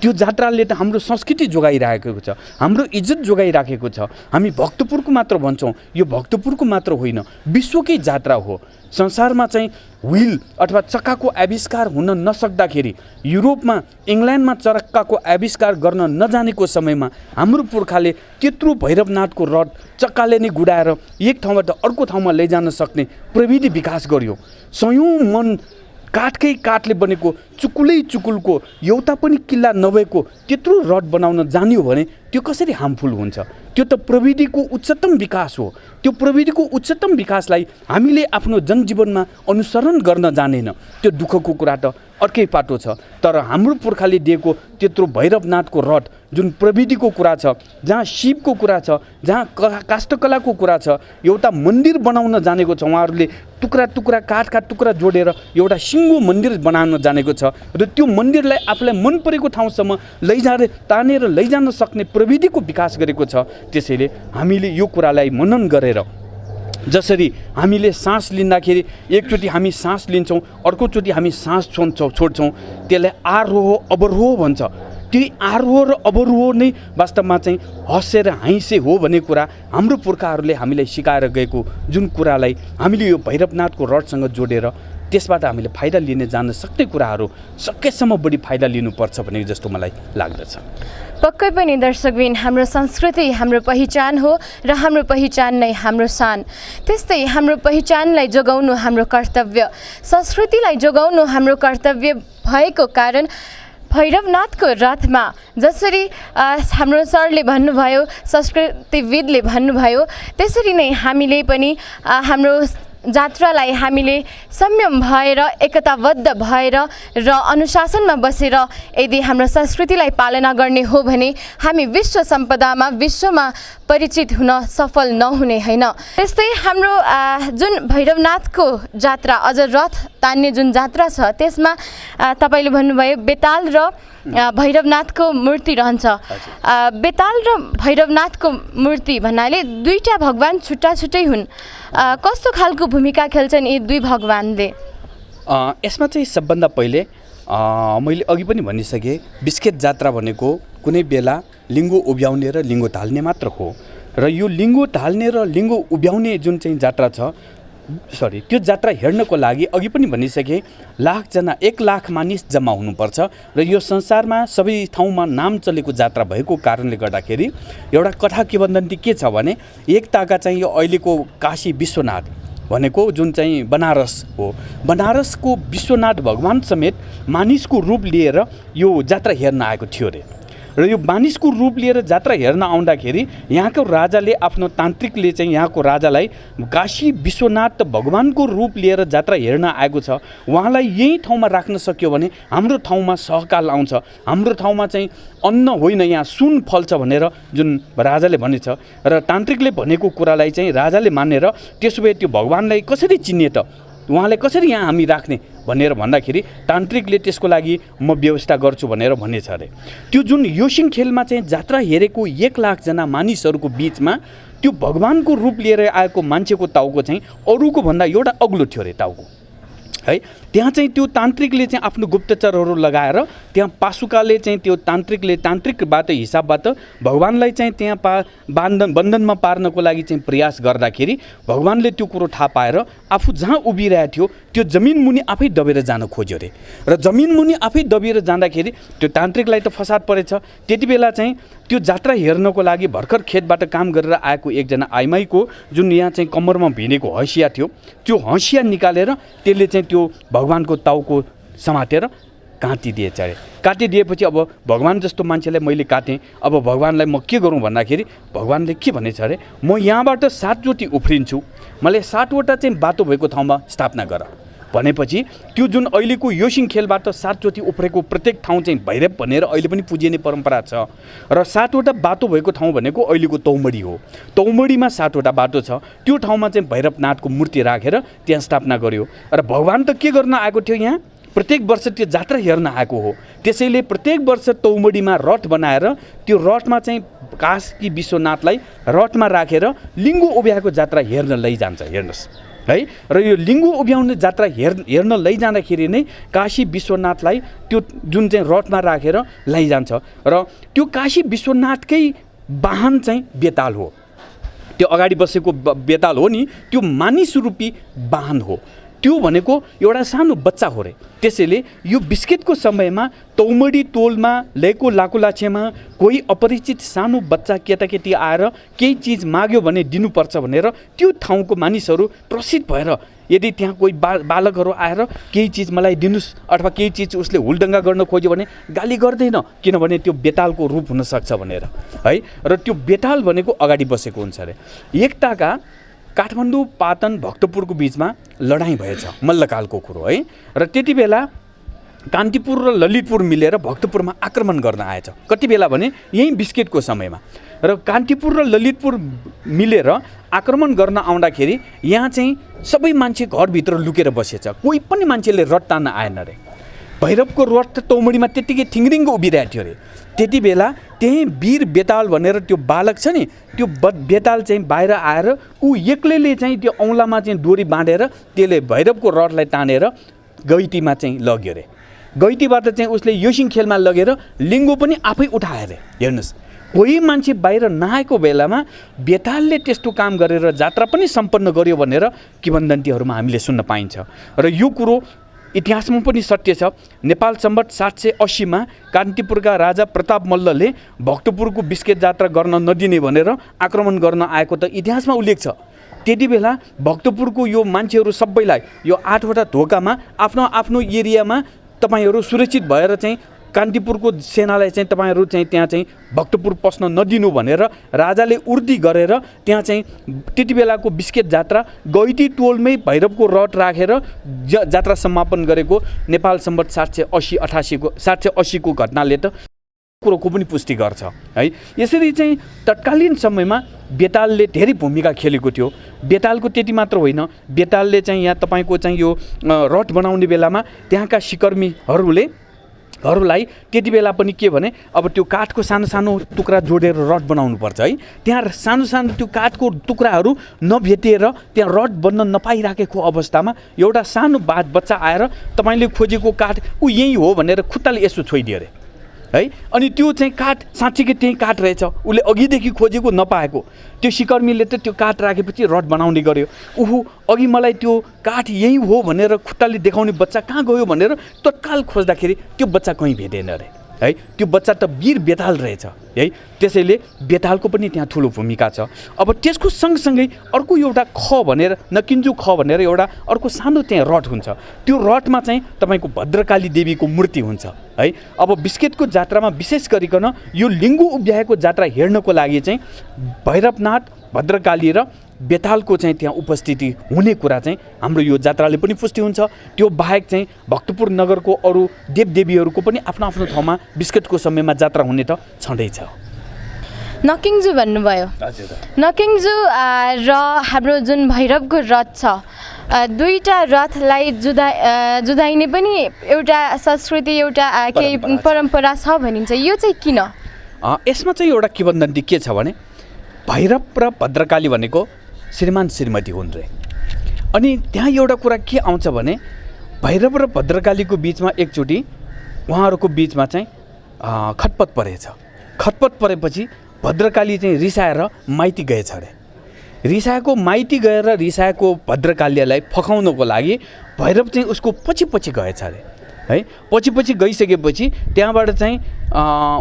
त्यो जात्राले त हाम्रो संस्कृति जोगाइराखेको छ, हाम्रो इज्जत जोगाइराखेको छ। हामी भक्तपुरको मात्र भन्छौँ, यो भक्तपुरको मात्र होइन, विश्वकै जात्रा हो। संसारमा चाहिँ व्हील अथवा चक्काको आविष्कार हुन नसक्दाखेरि युरोपमा इङ्ल्यान्डमा चक्काको आविष्कार गर्न नजानेको समयमा हाम्रो पुर्खाले त्यत्रो भैरवनाथको रथ चक्काले नै गुडाएर एक ठाउँबाट अर्को ठाउँमा लैजान सक्ने प्रविधि विकास गर्यो। सयौँ मन काठकै काठले बनेको चुकुलको एउटा पनि किल्ला नभएको त्यत्रो रड बनाउन जान्यो भने त्यो कसरी हार्मफुल हुन्छ? त्यो त प्रविधिको उच्चतम विकास हो। त्यो प्रविधिको उच्चतम विकासलाई हामीले आफ्नो जनजीवनमा अनुसरण गर्न जानेन, त्यो दुःखको कुरा त अर्कै पाटो छ। तर हाम्रो पुर्खाले दिएको त्यत्रो भैरवनाथको रथ जुन प्रविधिको कुरा छ, जहाँ शिवको कुरा छ, जहाँ काष्ठकलाको कुरा छ, एउटा मन्दिर बनाउन जानेको छ। उहाँहरूले टुक्रा काठका टुक्रा जोडेर एउटा सिङ्गो मन्दिर बनाउन जानेको छ र त्यो मन्दिरलाई आफूलाई मन परेको ठाउँसम्म तानेर लैजान सक्ने प्रविधिको विकास गरेको छ। त्यसैले हामीले यो कुरालाई मनन गरेर जसरी हामीले सास लिँदाखेरि एकचोटि हामी सास लिन्छौँ, अर्कोचोटि हामी सास छोड्छौँ, त्यसलाई आरोह अवरोह भन्छ। त्यही आरोह र अवरोह नै वास्तवमा चाहिँ हँसेर हाँसे हो भन्ने कुरा हाम्रो पुर्खाहरूले हामीलाई सिकाएर गएको जुन कुरालाई हामीले यो भैरवनाथको रथसँग जोडेर त्यसबाट हामीले फाइदा लिने जान सक्ने कुराहरू सकेसम्म बढी फाइदा लिनुपर्छ भन्ने जस्तो मलाई लाग्दछ। पक्कै पनि दर्शकबिन, हाम्रो संस्कृति हाम्रो पहिचान हो र हाम्रो पहिचान नै हाम्रो शान। त्यस्तै हाम्रो पहिचानलाई जोगाउनु हाम्रो कर्तव्य, संस्कृतिलाई जोगाउनु हाम्रो कर्तव्य भएको कारण भैरवनाथको रथमा जसरी हाम्रो सरले भन्नुभयो, संस्कृतिविदले भन्नुभयो, त्यसरी नै हामीले पनि हाम्रो जात्रालाई हामीले संयम भएर एकताबद्ध भएर र अनुशासनमा बसेर यदि हाम्रो संस्कृतिलाई पालना गर्ने हो भने हामी विश्व सम्पदामा विश्वमा परिचित हुन सफल नहुने होइन। त्यस्तै हाम्रो जुन भैरवनाथको जात्रा अझ रथ तान्ने जुन जात्रा छ त्यसमा तपाईँले भन्नुभयो बेताल र भैरवनाथको मूर्ति रहन्छ। बेताल र भैरवनाथको मूर्ति भन्नाले दुईटा भगवान छुट्टा छुट्टै हुन्। कस्तो खालको भूमिका खेल्छन् यी दुई भगवानले? यसमा चाहिँ सबभन्दा पहिले मैले अघि पनि भनिसकेँ, बिस्केट जात्रा भनेको कुनै बेला लिङ्गो उभ्याउने र लिङ्गो ढाल्ने मात्र हो। र यो लिङ्गो ढाल्ने र लिङ्गो उभ्याउने जुन चाहिँ जात्रा छ, त्यो जात्रा हेर्नको लागि अघि पनि भनिसकेँ, 1 लाख मानिस जम्मा हुनुपर्छ। र यो संसारमा सबै ठाउँमा नाम चलेको जात्रा भएको कारणले गर्दाखेरि एउटा कथा किंवदन्ती के छ भने, एक ताका चाहिँ यो अहिलेको काशी विश्वनाथ भनेको जुन चाहिँ बनारस हो, बनारसको विश्वनाथ भगवान समेत मानिसको रूप लिएर यो जात्रा हेर्न आएको थियो अरे। र यो मानिसको रूप लिएर जात्रा हेर्न आउँदाखेरि यहाँको राजाले आफ्नो तान्त्रिकले चाहिँ यहाँको राजालाई काशी विश्वनाथ भगवानको रूप लिएर जात्रा हेर्न आएको छ, उहाँलाई यही ठाउँमा राख्न सक्यो भने हाम्रो ठाउँमा सहकाल आउँछ, हाम्रो ठाउँमा चाहिँ अन्न होइन यहाँ सुन फल्छ भनेर जुन राजाले भनेछ। र तान्त्रिकले भनेको कुरालाई चाहिँ राजाले मानेर त्यसो भए त्यो भगवानलाई कसरी चिन्ने त, उहाँलाई कसरी यहाँ हामी राख्ने भनेर भन्दाखेरि तान्त्रिकले त्यसको लागि म व्यवस्था गर्छु भनेर भनेछ अरे। त्यो जुन योसिङ खेलमा चाहिँ जात्रा हेरेको 1 लाखजना मानिसहरूको बिचमा त्यो भगवानको रूप लिएर आएको मान्छेको टाउको चाहिँ अरूको भन्दा एउटा अग्लो थियो अरे टाउको है। त्यहाँ चाहिँ त्यो तान्त्रिकले चाहिँ आफ्नो गुप्तचरहरू लगाएर त्यहाँ पासुकाले चाहिँ त्यो तान्त्रिकबाट हिसाबबाट भगवानलाई चाहिँ त्यहाँ बन्धनमा पार्नको लागि चाहिँ प्रयास गर्दाखेरि भगवानले त्यो कुरो थाहा पाएर आफू जहाँ उभिरहेको थियो त्यो जमिन मुनि आफै दबेर जान खोज्यो अरे। र जमिन मुनि आफै दबिएर जाँदाखेरि त्यो तान्त्रिकलाई त फसाद परेछ। त्यति बेला चाहिँ त्यो जात्रा हेर्नको लागि भर्खर खेतबाट काम गरेर आएको एकजना आइमाईको जुन यहाँ चाहिँ कम्मरमा भिनेको हँसिया थियो, त्यो हँसिया निकालेर त्यसले चाहिँ त्यो भगवानको टाउको समातेर काटिदिएछ अरे। काटिदिएपछि अब भगवान जस्तो मान्छेलाई मैले काटेँ, अब भगवानलाई म के गरौँ भन्दाखेरि भगवानले के भनेछ अरे, म यहाँबाट 7 चोटि उफ्रिन्छु, मलाई 7वटा चाहिँ बाटो भएको ठाउँमा स्थापना गर भनेपछि त्यो जुन अहिलेको योसिङ खेलबाट 7 चोटि उफ्रेको प्रत्येक ठाउँ चाहिँ भैरव भनेर अहिले पनि पुजिने परम्परा छ। र 7वटा बाटो भएको ठाउँ भनेको अहिलेको तौमडी हो। तौमडीमा 7वटा बाटो छ, त्यो ठाउँमा चाहिँ भैरवनाथको मूर्ति राखेर त्यहाँ स्थापना गर्यो। र भगवान त के गर्न आएको थियो, यहाँ प्रत्येक वर्ष त्यो जात्रा हेर्न आएको हो। त्यसैले प्रत्येक वर्ष तौमडीमा रथ बनाएर त्यो रथमा चाहिँ काशी विश्वनाथलाई रथमा राखेर लिङ्गो उभ्याएको जात्रा हेर्न लैजान्छ। हेर्नुहोस् है। र यो लिङ्गो उभ्याउने जात्रा हेर्न लैजाँदाखेरि नै काशी विश्वनाथलाई त्यो जुन चाहिँ रथमा राखेर लैजान्छ। र त्यो काशी विश्वनाथकै वाहन चाहिँ बेताल हो। त्यो अगाडि बसेको बेताल हो नि, त्यो मानिस रूपी वाहन हो। त्यो भनेको एउटा सानो बच्चा हो रे। त्यसैले यो बिस्किटको समयमा तौमडी टोलमा ल्याएको लाकुलाछेमा कोही अपरिचित सानो बच्चा केटाकेटी आएर केही चिज माग्यो भने दिनुपर्छ भनेर त्यो ठाउँको मानिसहरू प्रसिद्ध भएर यदि त्यहाँ कोही बालकहरू आएर केही चिज मलाई दिनुहोस् अथवा केही चिज उसले हुलडङ्गा गर्न खोज्यो भने गाली गर्दैन, किनभने त्यो बेतालको रूप हुनसक्छ भनेर है। र त्यो बेताल भनेको अगाडि बसेको हुन्छ अरे। एकताका काठमाडौँ पाटन भक्तपुरको बिचमा लडाइँ भएछ, मल्लकालको कुरो है। र त्यति बेला कान्तिपुर र ललितपुर मिलेर भक्तपुरमा आक्रमण गर्न आएछ। कति बेला भने यही बिस्किटको समयमा। र कान्तिपुर र ललितपुर मिलेर आक्रमण गर्न आउँदाखेरि यहाँ चाहिँ सबै मान्छे घरभित्र लुकेर बसेछ, कोही पनि मान्छेले रथ तान्न आएन रे। भैरवको रथ तौमडीमा त्यत्तिकै ठिङ्रिङ्ग उभिरहेको थियो अरे। त्यति बेला त्यही वीर बेताल भनेर त्यो बालक छ नि, त्यो बेताल चाहिँ बाहिर आएर ऊ एक्लैले चाहिँ त्यो औँलामा चाहिँ डोरी बाँधेर त्यसले भैरवको रथलाई तानेर गैतीमा चाहिँ लग्यो अरे। गैतीबाट चाहिँ उसले योसिङ खेलमा लगेर लिङ्गो पनि आफै उठायो अरे। हेर्नुहोस्, कोही मान्छे बाहिर नआएको बेलामा बेतालले त्यस्तो काम गरेर जात्रा पनि सम्पन्न गर्यो भनेर किंवदन्तीहरूमा हामीले सुन्न पाइन्छ। र यो कुरो इतिहासमा पनि सत्य छ। नेपाल सम्वत 780 कान्तिपुरका राजा प्रताप मल्लले भक्तपुरको बिस्केट जात्रा गर्न नदिने भनेर आक्रमण गर्न आएको त इतिहासमा उल्लेख छ। त्यति बेला भक्तपुरको यो मान्छेहरू सबैलाई यो 8वटा ढोकामा आफ्नो आफ्नो एरियामा तपाईँहरू सुरक्षित भएर चाहिँ कान्तिपुरको सेनालाई चाहिँ तपाईँहरू चाहिँ त्यहाँ चाहिँ भक्तपुर पस्न नदिनु भनेर राजाले उर्दी गरेर त्यहाँ चाहिँ त्यति बेलाको बिस्केट जात्रा गैती टोलमै भैरवको रट राखेर जात्रा समापन गरेको नेपाल सम्वत 780 घटनाले त कुरोको पनि पुष्टि गर्छ है। यसरी चाहिँ तत्कालीन समयमा बेतालले धेरै भूमिका खेलेको थियो। बेतालको त्यति मात्र होइन, बेतालले चाहिँ यहाँ तपाईँको चाहिँ यो रट बनाउने बेलामा त्यहाँका सिकर्मीहरूलाई त्यति बेला पनि के भने अब त्यो काठको सानो सानो टुक्रा जोडेर रट बनाउनुपर्छ है। त्यहाँ सानो सानो त्यो काठको टुक्राहरू नभेटिएर त्यहाँ रट बन्न नपाइराखेको अवस्थामा एउटा सानो बच्चा आएर तपाईँले खोजेको काठ ऊ यहीँ हो भनेर खुट्टाले यसो छोइदियो अरे है। अनि त्यो चाहिँ काठ साँच्चीकै त्यही काठ रहेछ, उसले अघिदेखि खोजेको नपाएको। त्यो सिकर्मीले त त्यो काठ राखेपछि रड बनाउने गर्यो। अघि मलाई त्यो काठ यही हो भनेर खुट्टाले देखाउने बच्चा कहाँ गयो भनेर तत्काल खोज्दाखेरि त्यो बच्चा कहीँ भेटेन अरे है। त्यो बच्चा त वीर बेताल रहेछ है। त्यसैले बेतालको पनि त्यहाँ ठुलो भूमिका छ। अब त्यसको सँगसँगै अर्को एउटा नकिन्जु ख भनेर एउटा अर्को सानो त्यहाँ रट हुन्छ। त्यो रटमा चाहिँ तपाईँको भद्रकाली देवीको मूर्ति हुन्छ है। अब बिस्केटको जात्रामा विशेष गरिकन यो लिङ्गु उभ्याएको जात्रा हेर्नको लागि चाहिँ भैरवनाथ, भद्रकाली र बेतालको चाहिँ त्यहाँ उपस्थिति हुने कुरा चाहिँ हाम्रो यो जात्राले पनि पुष्टि हुन्छ। त्यो बाहेक चाहिँ भक्तपुर नगरको अरू देवदेवीहरूको पनि आफ्नो आफ्नो ठाउँमा बिस्केटको समयमा जात्रा हुने त छँदैछ। नकिङ्जु भन्नुभयो। नकिङ्जु र हाम्रो जुन भैरवको रथ छ, दुईटा रथलाई जुदाइने पनि एउटा संस्कृति, एउटा केही परम्परा छ भनिन्छ। यो चाहिँ किन? यसमा चाहिँ एउटा किंवदन्ती के छ भने भैरव र भद्रकाली भनेको श्रीमान श्रीमती हुन् रे। अनि त्यहाँ एउटा कुरा के आउँछ भने भैरव र भद्रकालीको बिचमा एकचोटि उहाँहरूको बिचमा चाहिँ खटपट परेछ। खटपट परेपछि भद्रकाली चाहिँ रिसाएर माइती गएछ अरे। रिसाएको भद्रकालीलाई फकाउनको लागि भैरव चाहिँ उसको पछि गएछ अरे है। पछि गइसकेपछि त्यहाँबाट चाहिँ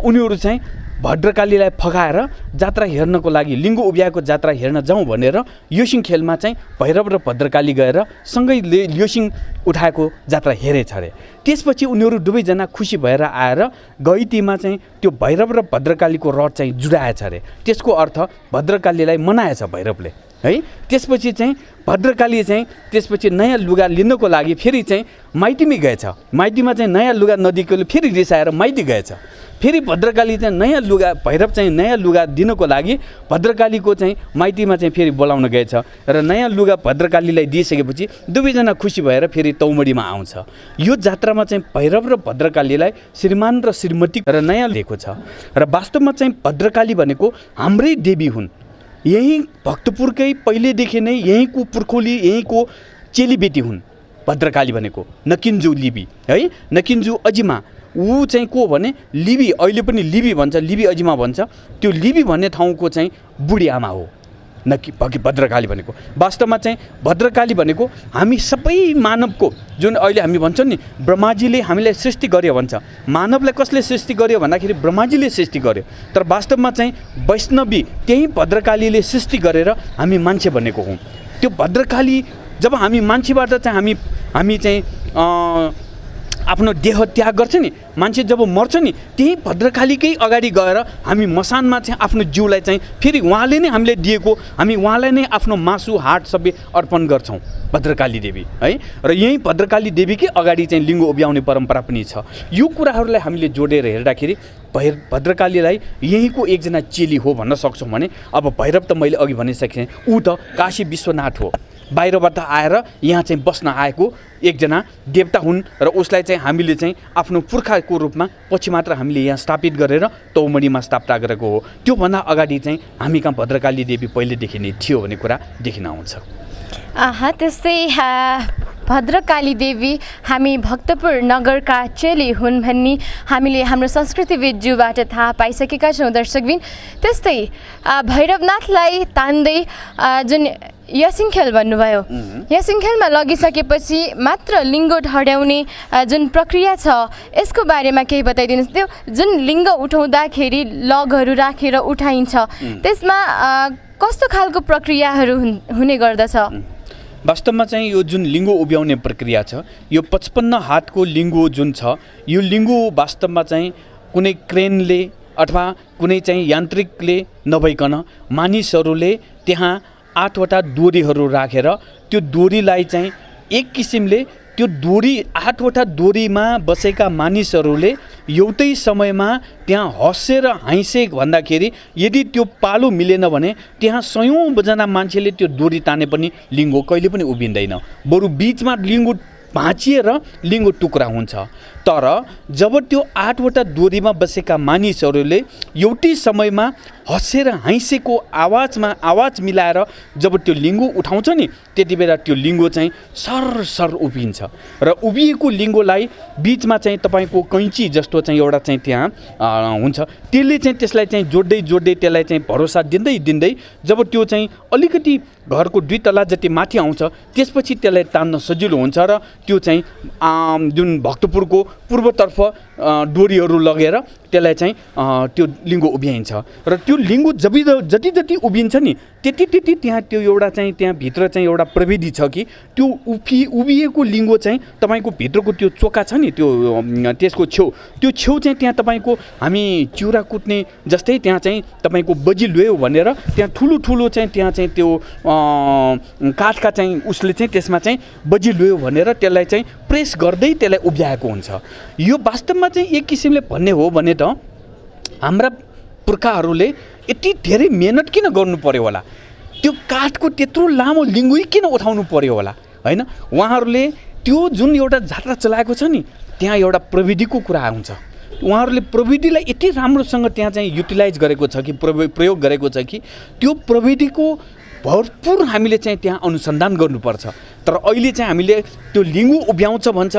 उनीहरू चाहिँ भद्रकालीलाई फकाएर जात्रा हेर्नको लागि लिङ्गु उभ्याएको जात्रा हेर्न जाउँ भनेर योसिङ खेलमा चाहिँ भैरव र भद्रकाली गएर सँगै योसिङ उठाएको जात्रा हेरेछ अरे। त्यसपछि उनीहरू दुवैजना खुसी भएर आएर गैतीमा चाहिँ त्यो भैरव र भद्रकालीको रट चाहिँ जुडाएछ अरे। त्यसको अर्थ भद्रकालीलाई मनाएछ भैरवले है। त्यसपछि चाहिँ भद्रकाली चाहिँ त्यसपछि नयाँ लुगा लिनको लागि फेरि चाहिँ माइतीमै गएछ। माइतीमा चाहिँ नयाँ लुगा नदिएकोले फेरि रिसाएर माइती गएछ। फेरि भद्रकाली चाहिँ नयाँ लुगा, भैरव चाहिँ नयाँ लुगा दिनको लागि भद्रकालीको चाहिँ माइतीमा चाहिँ फेरि बोलाउन गएछ र नयाँ लुगा भद्रकालीलाई दिइसकेपछि दुवैजना खुसी भएर फेरि तौमडीमा आउँछ। यो जात्रामा चाहिँ भैरव र भद्रकालीलाई श्रीमान र श्रीमती र नयाँ दिएको छ। र वास्तवमा चाहिँ भद्रकाली भनेको हाम्रै देवी हुन्। यही भक्तपुरकै पहिलेदेखि नै यहीँको पुर्खोली, यहीँको चेलीबेटी हुन् भद्रकाली भनेको। नकिन्जु लिबी है, नकिन्जु अजिमा ऊ चाहिँ को भने लिबी, अहिले पनि लिबी भन्छ, लिबी अजिमा भन्छ। त्यो लिबी भन्ने ठाउँको चाहिँ बुढी आमा हो भद्रकाली भनेको। वास्तवमा चाहिँ भद्रकाली भनेको हामी सबै मानवको, जुन अहिले हामी भन्छौँ नि ब्रह्माजीले हामीलाई सृष्टि गर्यो भन्छ। मानवलाई कसले सृष्टि गर्यो भन्दाखेरि ब्रह्माजीले सृष्टि गर्यो। तर वास्तवमा चाहिँ वैष्णवी त्यही भद्रकालीले सृष्टि गरेर हामी मान्छे बनेको हौँ। त्यो भद्रकाली जब हामी मान्छेबाट चाहिँ हामी चाहिँ आफ्नो देह त्याग गर्छ नि, मान्छे जब मर्छ नि, त्यही भद्रकालीकै अगाडि गएर हामी मसानमा चाहिँ आफ्नो जिउलाई चाहिँ फेरि उहाँले नै हामीलाई दिएको, हामी उहाँलाई नै आफ्नो मासु हाड सबै अर्पण गर्छौँ भद्रकाली देवी है। र यही भद्रकाली देवीकै अगाडि चाहिँ लिङ्गो उभ्याउने परम्परा पनि छ। यो कुराहरूलाई हामीले जोडेर हेर्दाखेरि भद्रकालीलाई यहीँको एकजना चेली हो भन्न सक्छौँ भने अब भैरव त मैले अघि भनिसकेँ, ऊ त काशी विश्वनाथ हो। बाहिरबाट आएर यहाँ चाहिँ बस्न आएको एकजना देवता हुन् र उसलाई चाहिँ हामीले चाहिँ आफ्नो पुर्खाको रूपमा पछि मात्र हामीले यहाँ स्थापित गरेर तौमडीमा स्थापना गरेको हो। त्योभन्दा अगाडि चाहिँ हामी कहाँ भद्रकाली देवी पहिलेदेखि नै थियो भन्ने कुरा देखिन आउँछ। त्यस्तै भद्रकाली देवी हामी भक्तपुर नगरका चेली हुन् भन्ने हामीले हाम्रो संस्कृतिविदज्यूबाट थाहा पाइसकेका छौँ दर्शकबिन। त्यस्तै भैरवनाथलाई तान्दै जुन यसिङखेल भन्नुभयो, यसिङखेलमा लगिसकेपछि मात्र लिङ्गो ठड्याउने जुन प्रक्रिया छ यसको बारेमा केही बताइदिनुहोस्। त्यो जुन लिङ्ग उठाउँदाखेरि लगहरू राखेर उठाइन्छ त्यसमा कस्तो खालको प्रक्रियाहरू हुने गर्दछ? वास्तवमा चाहिँ यो जुन लिङ्गो उभ्याउने प्रक्रिया छ, यो 55 हातको लिङ्गो जुन छ, यो लिङ्गो वास्तवमा चाहिँ कुनै क्रेनले अथवा कुनै चाहिँ यान्त्रिकले नभइकन मानिसहरूले त्यहाँ 8वटा डोरीहरू राखेर त्यो डोरीलाई चाहिँ एक किसिमले त्यो डोरी 8वटा डोरीमा बसेका मानिसहरूले एउटै समयमा त्यहाँ हँसेर हाँसे भन्दाखेरि यदि त्यो पालो मिलेन भने त्यहाँ सयौँजना मान्छेले त्यो डोरी ताने पनि लिङ्गो कहिले पनि उभिँदैन, बरु बिचमा लिङ्गो भाँचिएर लिङ्गो टुक्रा हुन्छ। तर जब त्यो 8वटा डोरीमा बसेका मानिसहरूले एउटै समयमा हँसेर हाँसेको आवाज मिलाएर जब त्यो लिङ्गो उठाउँछ नि, त्यति बेला त्यो लिङ्गो चाहिँ सर उभिन्छ र उभिएको लिङ्गोलाई बिचमा चाहिँ तपाईँको कैँची जस्तो चाहिँ एउटा चाहिँ त्यहाँ हुन्छ, त्यसले चाहिँ त्यसलाई चाहिँ जोड्दै त्यसलाई चाहिँ भरोसा दिँदै जब त्यो चाहिँ अलिकति घरको 2 तला जति माथि आउँछ त्यसपछि त्यसलाई तान्न सजिलो हुन्छ र त्यो चाहिँ जुन भक्तपुरको पूर्वतर्फ डोरीहरू लगेर त्यसलाई चाहिँ त्यो लिङ्गो उभ्याइन्छ र त्यो लिङ्गो जति उभिन्छ नि त्यति त्यहाँ त्यो एउटा चाहिँ त्यहाँ भित्र चाहिँ एउटा प्रविधि छ कि त्यो उभिएको लिङ्गो चाहिँ तपाईँको भित्रको त्यो चोका छ नि, त्यो त्यसको छेउ चाहिँ त्यहाँ तपाईँको हामी चिउरा कुट्ने जस्तै त्यहाँ चाहिँ तपाईँको बजी ल्यायो भनेर त्यहाँ ठुलो चाहिँ त्यहाँ चाहिँ त्यो काठका चाहिँ उसले चाहिँ त्यसमा चाहिँ बजी ल्यायो भनेर त्यसलाई चाहिँ प्रेस गर्दै त्यसलाई उभ्याएको हुन्छ। यो वास्तवमा चाहिँ एक किसिमले भन्ने हो भने त हाम्रा पुर्खाहरूले यति धेरै मेहनत किन गर्नु पर्यो होला, त्यो काठको त्यत्रो लामो लिङ्गै किन उठाउनु पर्यो होला, हैन? उहाँहरूले त्यो जुन एउटा जात्रा चलाएको छ नि त्यहाँ एउटा प्रविधिको कुरा आउँछ। उहाँहरूले प्रविधिलाई यति राम्रोसँग त्यहाँ चाहिँ युटिलाइज गरेको छ कि प्रयोग गरेको छ कि त्यो प्रविधिको भरपुर हामीले चाहिँ त्यहाँ अनुसन्धान गर्नुपर्छ। तर अहिले चाहिँ हामीले त्यो लिङ्गो उभ्याउँछ भन्छ,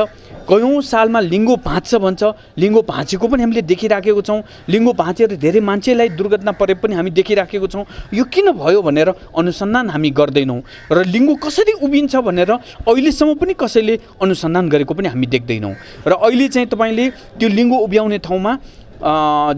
कयौँ सालमा लिङ्गो भाँच्छ भन्छ, लिङ्गो भाँचेको पनि हामीले देखिराखेको छौँ, लिङ्गो भाँचेर धेरै मान्छेलाई दुर्घटना परे पनि हामी देखिराखेको छौँ। यो किन भयो भनेर अनुसन्धान हामी गर्दैनौँ र लिङ्गो कसरी उभिन्छ भनेर अहिलेसम्म पनि कसैले अनुसन्धान गरेको पनि हामी देख्दैनौँ। र अहिले चाहिँ तपाईँले त्यो लिङ्गो उभ्याउने ठाउँमा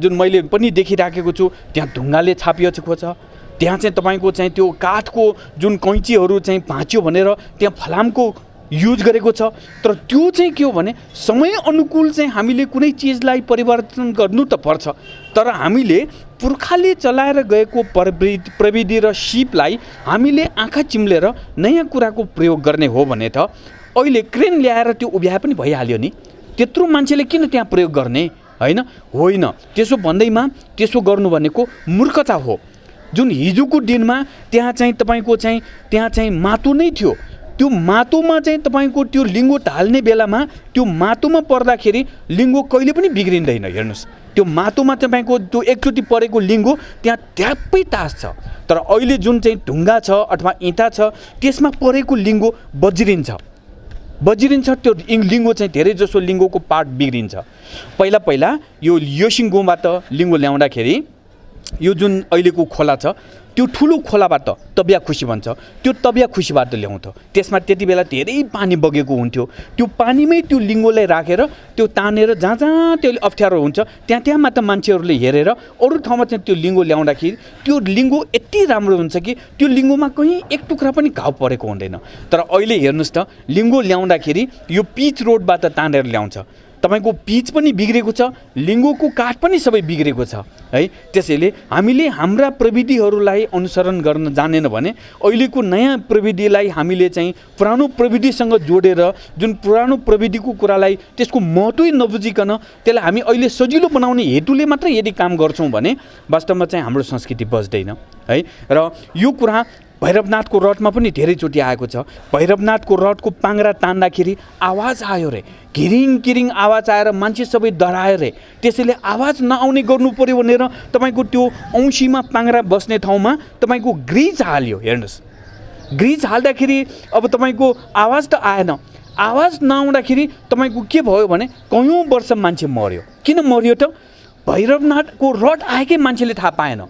जुन मैले पनि देखिराखेको छु त्यहाँ ढुङ्गाले छापिएको छ, त्यहाँ चाहिँ तपाईँको चाहिँ त्यो काठको जुन कैँचीहरू चाहिँ भाँच्यो भनेर त्यहाँ फलामको युज गरेको छ। तर त्यो चाहिँ के हो भने समय अनुकूल चाहिँ हामीले कुनै चिजलाई परिवर्तन गर्नु त पर्छ, तर हामीले पुर्खाले चलाएर गएको प्रविधि र सिपलाई हामीले आँखा चिम्लेर नयाँ कुराको प्रयोग गर्ने हो भने त अहिले क्रेन ल्याएर त्यो उभ्याए पनि भइहाल्यो नि, त्यत्रो मान्छेले किन त्यहाँ प्रयोग गर्ने, होइन? त्यसो भन्दैमा त्यसो गर्नु भनेको मूर्खता हो। जुन हिजोको दिनमा त्यहाँ चाहिँ तपाईँको चाहिँ त्यहाँ चाहिँ माटो नै थियो, त्यो माटोमा चाहिँ तपाईँको त्यो लिङ्गो ढाल्ने बेलामा त्यो माटोमा पर्दाखेरि लिङ्गो कहिले पनि बिग्रिँदैन। हेर्नुहोस्, त्यो माटोमा तपाईँको त्यो एकचोटि परेको लिङ्गो त्यहाँ ट्याप्पै तास्छ। तर अहिले जुन चाहिँ ढुङ्गा छ अथवा इँटा छ त्यसमा परेको लिङ्गो बज्रिन्छ, त्यो लिङ्गो चाहिँ धेरै जसो लिङ्गोको पार्ट बिग्रिन्छ। पहिला यो योसिङगोबाट लिङ्गो ल्याउँदाखेरि यो जुन अहिलेको खोला छ त्यो ठुलो खोलाबाट तबियाखुसी भन्छ, त्यो तबियाखुसीबाट ल्याउँथ्यो। त्यसमा त्यति बेला धेरै पानी बगेको हुन्थ्यो, त्यो पानीमै त्यो लिङ्गोलाई राखेर त्यो तानेर जहाँ त्यो अप्ठ्यारो हुन्छ त्यहाँ मात्र मान्छेहरूले हेरेर अरू ठाउँमा चाहिँ त्यो लिङ्गो ल्याउँदाखेरि त्यो लिङ्गो यति राम्रो हुन्छ कि त्यो लिङ्गोमा कहीँ एक टुक्रा पनि घाउ परेको हुँदैन। तर अहिले हेर्नुहोस् त, लिङ्गो ल्याउँदाखेरि यो पिच रोडबाट तानेर ल्याउँछ, तपाईको पिच पनि बिग्रेको छ, लिङ्गोको काठ पनि सबै बिग्रेको छ है। त्यसैले हामीले हाम्रा प्रविधिहरूलाई अनुसरण गर्न जानेन भने अहिलेको नयाँ प्रविधिलाई हामीले चाहिँ पुरानो प्रविधिसँग जोडेर जुन पुरानो प्रविधिको कुरालाई त्यसको महत्त्वै नबुझिकन त्यसलाई हामी अहिले सजिलो बनाउने हेतुले मात्र यदि काम गर्छौँ भने वास्तवमा चाहिँ हाम्रो संस्कृति बच्दैन है। र यो कुरा भैरवनाथको रथमा पनि धेरैचोटि आएको छ। भैरवनाथको रथको पाङ्ग्रा तान्दाखेरि आवाज आयो रे, घिरिङ किरिङ आवाज आएर मान्छे सबै डरायो रे। त्यसैले आवाज नआउने गर्नु पर्यो भनेर तपाईँको त्यो औँसीमा पाङ्ग्रा बस्ने ठाउँमा तपाईँको ग्रिज हाल्यो। हेर्नुहोस्, ग्रिज हाल्दाखेरि अब तपाईँको आवाज त आएन। आवाज नआउँदाखेरि तपाईँको के भयो भने कयौँ वर्ष मान्छे मर्यो। किन मर्यो त? भैरवनाथको रथ आएकै मान्छेले थाहा पाएन।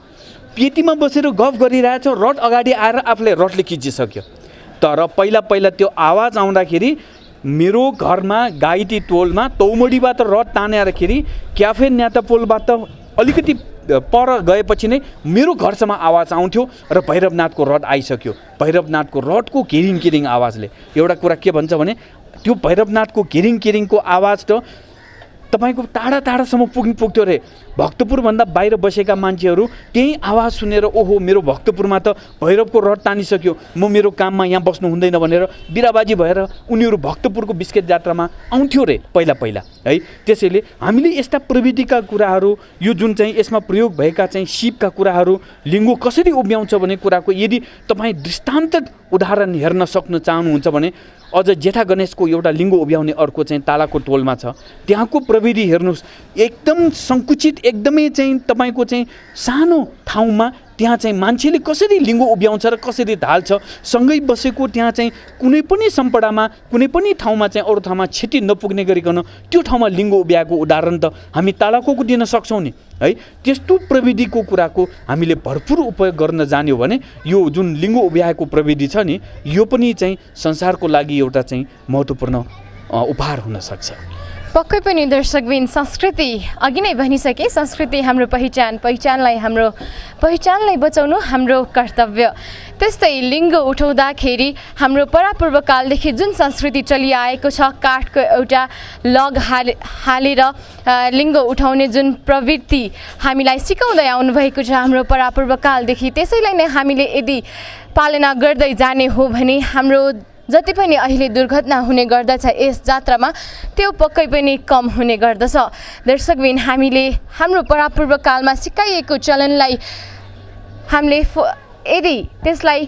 पेटीमा बसेर गफ गरिरहेछ, रथ अगाडि आएर आफूले रथले खिचिसक्यो। तर पहिला त्यो आवाज आउँदाखेरि मेरो घरमा गाइती टोलमा तौमडीबाट रथ तानेरखेरि क्याफे न्यातापोलबाट अलिकति पर गएपछि नै मेरो घरसम्म आवाज आउँथ्यो र भैरवनाथको रड आइसक्यो। भैरवनाथको रडको घिरिङ घिरिङ आवाजले एउटा कुरा के भन्छ भने त्यो भैरवनाथको घिरिङ घिरिङको आवाज त तपाईँको टाढा टाढासम्म पुग्थ्यो अरे। भक्तपुरभन्दा बाहिर बसेका मान्छेहरू त्यही आवाज सुनेर ओहो मेरो भक्तपुरमा त भैरवको रड तानिसक्यो, म मेरो काममा यहाँ बस्नु हुँदैन भनेर बिराबाजी भएर उनीहरू भक्तपुरको बिस्केट जात्रामा आउँथ्यो रे पहिला पहिला है। त्यसैले हामीले यस्ता प्रविधिका कुराहरू यो जुन चाहिँ यसमा प्रयोग भएका चाहिँ सिपका कुराहरू लिङ्गो कसरी उभ्याउँछ भन्ने कुराको यदि तपाईँ दृष्टान्त उदाहरण हेर्न सक्न चाहनुहुन्छ भने अझ जेठा गणेशको एउटा लिङ्गो उभ्याउने अर्को चाहिँ तालाको टोलमा छ, त्यहाँको प्रविधि हेर्नुहोस्। एकदम सङ्कुचित एकदमै चाहिँ तपाईँको चाहिँ सानो ठाउँमा त्यहाँ चाहिँ मान्छेले कसरी लिङ्गो उभ्याउँछ र कसरी ढाल्छ, सँगै बसेको त्यहाँ चाहिँ कुनै पनि सम्पदामा कुनै पनि ठाउँमा चाहिँ अरू ठाउँमा क्षति नपुग्ने गरिकन त्यो ठाउँमा लिङ्गो उभ्याएको उदाहरण त हामी तालाकोको दिन सक्छौँ नि है। त्यस्तो प्रविधिको कुराको हामीले भरपुर उपयोग गर्न जान्यो भने यो जुन लिङ्गो उभ्याएको प्रविधि छ नि यो पनि चाहिँ संसारको लागि एउटा चाहिँ महत्त्वपूर्ण उपहार हुनसक्छ। पक्कै पनि दर्शकबिन संस्कृति अघि नै भनिसके, संस्कृति हाम्रो पहिचानलाई बचाउनु हाम्रो कर्तव्य। त्यस्तै लिङ्ग उठाउँदाखेरि हाम्रो परापूर्वकालदेखि जुन संस्कृति चलिआएको छ, काठको एउटा लग हालेर लिङ्ग उठाउने जुन प्रवृत्ति हामीलाई सिकाउँदै आउनुभएको छ हाम्रो परापूर्वकालदेखि, त्यसैलाई नै हामीले यदि पालना गर्दै जाने हो भने हाम्रो जति पनि अहिले दुर्घटना हुने गर्दछ यस जात्रामा त्यो पक्कै पनि कम हुने गर्दछ। दर्शकबिन हामीले हाम्रो परापूर्वकालमा सिकाइएको चलनलाई हामीले यदि त्यसलाई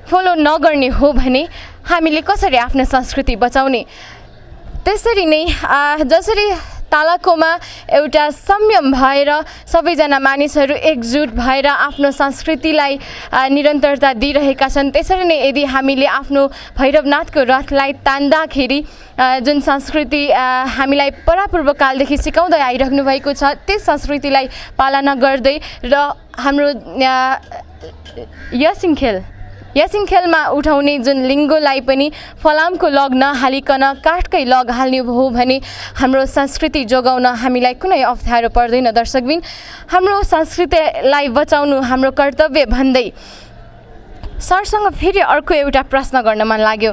फलो नगर्ने हो भने हामीले कसरी आफ्नो संस्कृति बचाउने? त्यसरी नै जसरी तालाकोमा एउटा संयम भएर सबैजना मानिसहरू एकजुट भएर आफ्नो संस्कृतिलाई निरन्तरता दिइरहेका छन्, त्यसरी नै यदि हामीले आफ्नो भैरवनाथको रथलाई तान्दाखेरि जुन संस्कृति हामीलाई परापूर्वकालदेखि सिकाउँदै आइराख्नु भएको छ त्यस संस्कृतिलाई पालना गर्दै र हाम्रो यसिङखेलमा उठाउने जुन लिङ्गोलाई पनि फलामको लग नहालिकन काठकै लग हाल्ने हो भने हाम्रो संस्कृति जोगाउन हामीलाई कुनै अप्ठ्यारो पर्दैन। दर्शकबिन हाम्रो संस्कृतिलाई बचाउनु हाम्रो कर्तव्य भन्दै सरसँग फेरि अर्को एउटा प्रश्न गर्न मन लाग्यो।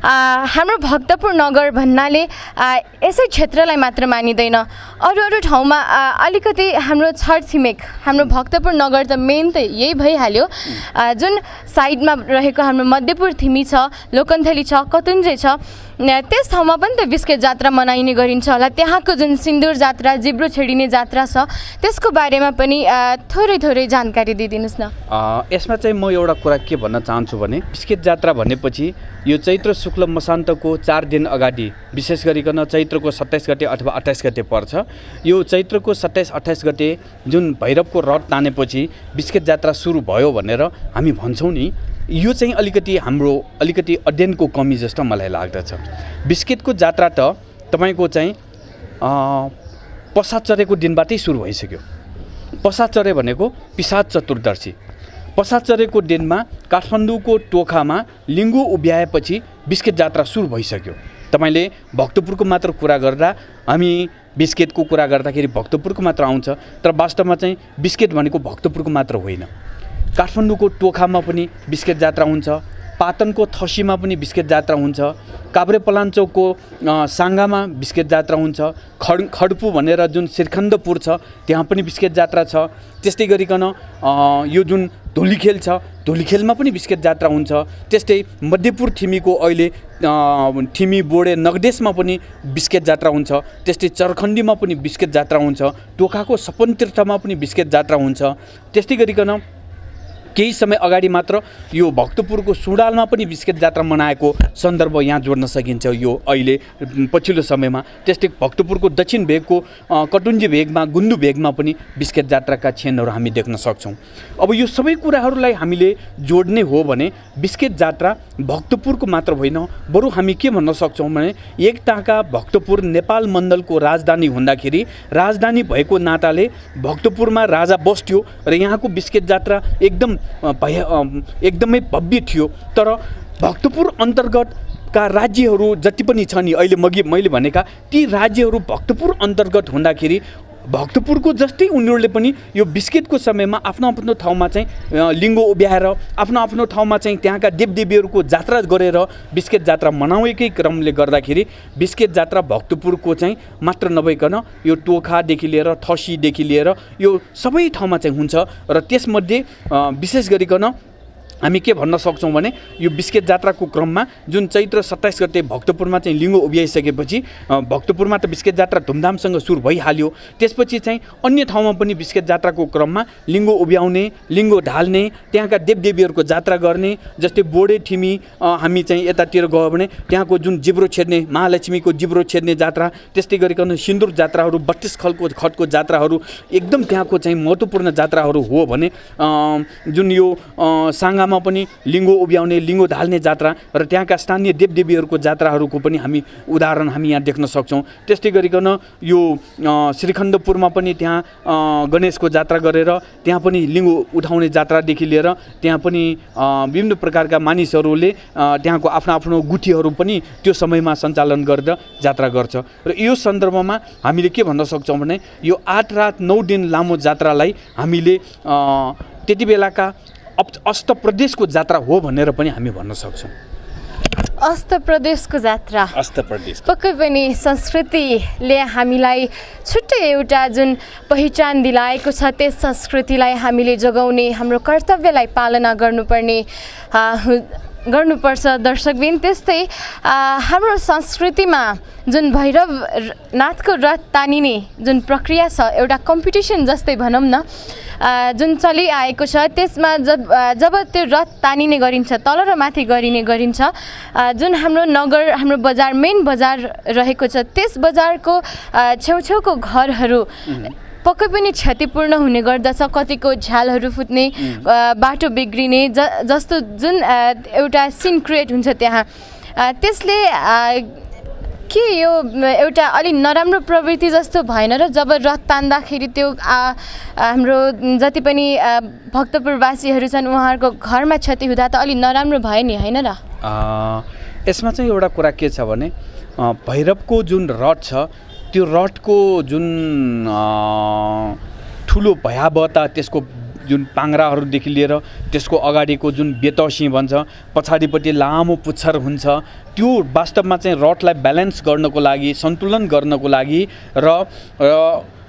हाम्रो भक्तपुर नगर भन्नाले यसै क्षेत्रलाई मात्र मानिँदैन, अरू ठाउँमा अलिकति हाम्रो छरछिमेक हाम्रो भक्तपुर नगर त मेन त यही भइहाल्यो। जुन साइडमा रहेको हाम्रो मध्यपुर थिमी छ, लोकन्थली छ, कतुन्जे छ, त्यस ठाउँमा पनि त बिस्केट जात्रा मनाइने गरिन्छ होला। त्यहाँको जुन सिन्दुर जात्रा, जिब्रो छेडिने जात्रा छ त्यसको बारेमा पनि थोरै जानकारी दिइदिनुहोस् न। यसमा चाहिँ म एउटा कुरा के भन्न चाहन्छु भने बिस्केट जात्रा भनेपछि यो चैत्र शुक्ल मसान्तको 4 दिन अगाडि, विशेष गरिकन चैत्रको 27 गते अथवा 28 गते पर्छ। यो चैत्रको 27-28 गते जुन भैरवको रथ तानेपछि बिस्केट जात्रा सुरु भयो भनेर हामी भन्छौँ नि, यो चाहिँ हाम्रो अध्ययनको कमी जस्तो मलाई लाग्दछ। बिस्केटको जात्रा त तपाईँको चाहिँ पसाद चढेको दिनबाटै सुरु भइसक्यो। पसाद चढे भनेको पिसाद चतुर्दशी। पसाद चढेको दिनमा काठमाडौँको टोखामा लिङ्गो उभ्याएपछि बिस्केट जात्रा सुरु भइसक्यो। तपाईँले भक्तपुरको मात्र कुरा गर्दा हामी बिस्केटको कुरा गर्दाखेरि भक्तपुरको मात्र आउँछ, तर वास्तवमा चाहिँ बिस्केट भनेको भक्तपुरको मात्र होइन। काठमाडौँको टोखामा पनि बिस्केट जात्रा हुन्छ, पाटनको थसीमा पनि बिस्केट जात्रा हुन्छ, काभ्रेपलाञ्चोकको साङ्गामा बिस्केट जात्रा हुन्छ, खड्पु भनेर जुन श्रीखण्डपुर छ त्यहाँ पनि बिस्केट जात्रा छ। त्यस्तै गरिकन यो जुन धुलीखेल छ, धुलीखेलमा पनि बिस्केट जात्रा हुन्छ। त्यस्तै मध्यपुर थिमीको अहिले थिमी बोडे नगदेशमा पनि बिस्केट जात्रा हुन्छ। त्यस्तै चरखण्डीमा पनि बिस्केट जात्रा हुन्छ, टोखाको सपन तीर्थमा पनि बिस्केट जात्रा हुन्छ। त्यस्तै गरिकन केही समय अगाडि मात्र यो भक्तपुरको सुडालमा पनि बिस्केट जात्रा मनाएको सन्दर्भ यहाँ जोड्न सकिन्छ यो अहिले पछिल्लो समयमा। त्यस्तै भक्तपुरको दक्षिण भेगको कटुन्जी भेगमा, गुन्डु भेगमा पनि बिस्केट जात्राका क्षणहरू हामी देख्न सक्छौँ। अब यो सबै कुराहरूलाई हामीले जोड्ने हो भने बिस्केट जात्रा भक्तपुरको मात्र होइन, बरु हामी के भन्न सक्छौँ भने एक ताका भक्तपुर नेपाल मण्डलको राजधानी हुँदाखेरि राजधानी भएको नाताले भक्तपुरमा राजा बस्थ्यो र यहाँको बिस्केट जात्रा एकदमै भव्य थियो। तर भक्तपुर अन्तर्गतका राज्यहरू जति पनि छन् नि अहिले मैले भनेका ती राज्यहरू भक्तपुर अन्तर्गत हुँदाखेरि भक्तपुरको जस्तै उनीहरूले पनि यो बिस्केटको समयमा आफ्नो आफ्नो ठाउँमा चाहिँ लिङ्गो उभ्याएर आफ्नो आफ्नो ठाउँमा चाहिँ त्यहाँका देवदेवीहरूको जात्रा गरेर बिस्केट जात्रा मनाएकै क्रमले गर्दाखेरि बिस्केट जात्रा भक्तपुरको चाहिँ मात्र नभइकन यो टोखादेखि लिएर ठसीदेखि लिएर यो सबै ठाउँमा चाहिँ हुन्छ र त्यसमध्ये विशेष गरिकन हामी के भन्न सक्छौँ भने यो बिस्केट जात्राको क्रममा जुन चैत्र 27 गते भक्तपुरमा चाहिँ लिङ्गो उभ्याइसकेपछि भक्तपुरमा त बिस्केट जात्रा धुमधामसँग सुरु भइहाल्यो। त्यसपछि चाहिँ अन्य ठाउँमा पनि बिस्केट जात्राको क्रममा लिङ्गो उभ्याउने, लिङ्गो ढाल्ने, त्यहाँका देवदेवीहरूको जात्रा गर्ने, जस्तै बोडे ठिमी हामी चाहिँ यतातिर गयो भने त्यहाँको जुन जिब्रो छेड्ने महालक्ष्मीको जिब्रो छेड्ने जात्रा, त्यस्तै गरिकन सिन्दुर जात्राहरू 32 खटको जात्राहरू एकदम त्यहाँको चाहिँ महत्त्वपूर्ण जात्राहरू हो भने जुन यो साङ्गा मा पनि लिङ्गो उभ्याउने, लिङ्गो ढाल्ने जात्रा र त्यहाँका स्थानीय देवदेवीहरूको जात्राहरूको पनि हामी उदाहरण हामी यहाँ देख्न सक्छौँ। त्यस्तै गरिकन यो श्रीखण्डपुरमा पनि त्यहाँ गणेशको जात्रा गरेर त्यहाँ पनि लिङ्गो उठाउने जात्रादेखि लिएर त्यहाँ पनि विभिन्न प्रकारका मानिसहरूले त्यहाँको आफ्नो आफ्नो गुठीहरू पनि त्यो समयमा सञ्चालन गरेर जात्रा गर्छ। र यो सन्दर्भमा हामीले के भन्न सक्छौँ भने यो 8 रात 9 दिन लामो जात्रालाई हामीले त्यति बेलाका अष्टप्रदेशको जात्रा हो भनेर पनि हामी भन्न सक्छौँ। अष्टप्रदेशको जात्रा, अष्टप्रदेश पक्कै पनि संस्कृतिले हामीलाई छुट्टै एउटा जुन पहिचान दिलाएको छ त्यस संस्कृतिलाई हामीले जोगाउने हाम्रो कर्तव्यलाई पालना गर्नुपर्छ दर्शकबिन। त्यस्तै हाम्रो संस्कृतिमा जुन भैरवनाथको रथ तानिने जुन प्रक्रिया छ एउटा कम्पिटिसन जस्तै भनौँ न जुन चलिआएको छ त्यसमा जब त्यो रथ तानिने गरिन्छ तल र माथि गरिन्छ जुन हाम्रो नगर हाम्रो बजार मेन बजार रहेको छ त्यस बजारको छेउछेउको घरहरू पक्कै पनि क्षतिपूर्ण हुने गर्दछ। कतिको झ्यालहरू फुट्ने, बाटो बिग्रिने जस्तो जुन एउटा सिन क्रिएट हुन्छ त्यहाँ। त्यसले के यो एउटा अलि नराम्रो प्रवृत्ति जस्तो भएन र जब रथ तान्दाखेरि त्यो हाम्रो जति पनि भक्तपुरवासीहरू छन् उहाँहरूको घरमा क्षति हुँदा त अलि नराम्रो भयो नि, होइन र? यसमा चाहिँ एउटा कुरा के छ भने भैरवको जुन रथ छ त्यो रथको जुन ठुलो भयावहता, त्यसको जुन पाङ्राहरूदेखि लिएर त्यसको अगाडिको जुन बेतौसी भन्छ, पछाडिपट्टि लामो पुच्छर हुन्छ, त्यो वास्तवमा चाहिँ रथलाई ब्यालेन्स गर्नको लागि, सन्तुलन गर्नको लागि र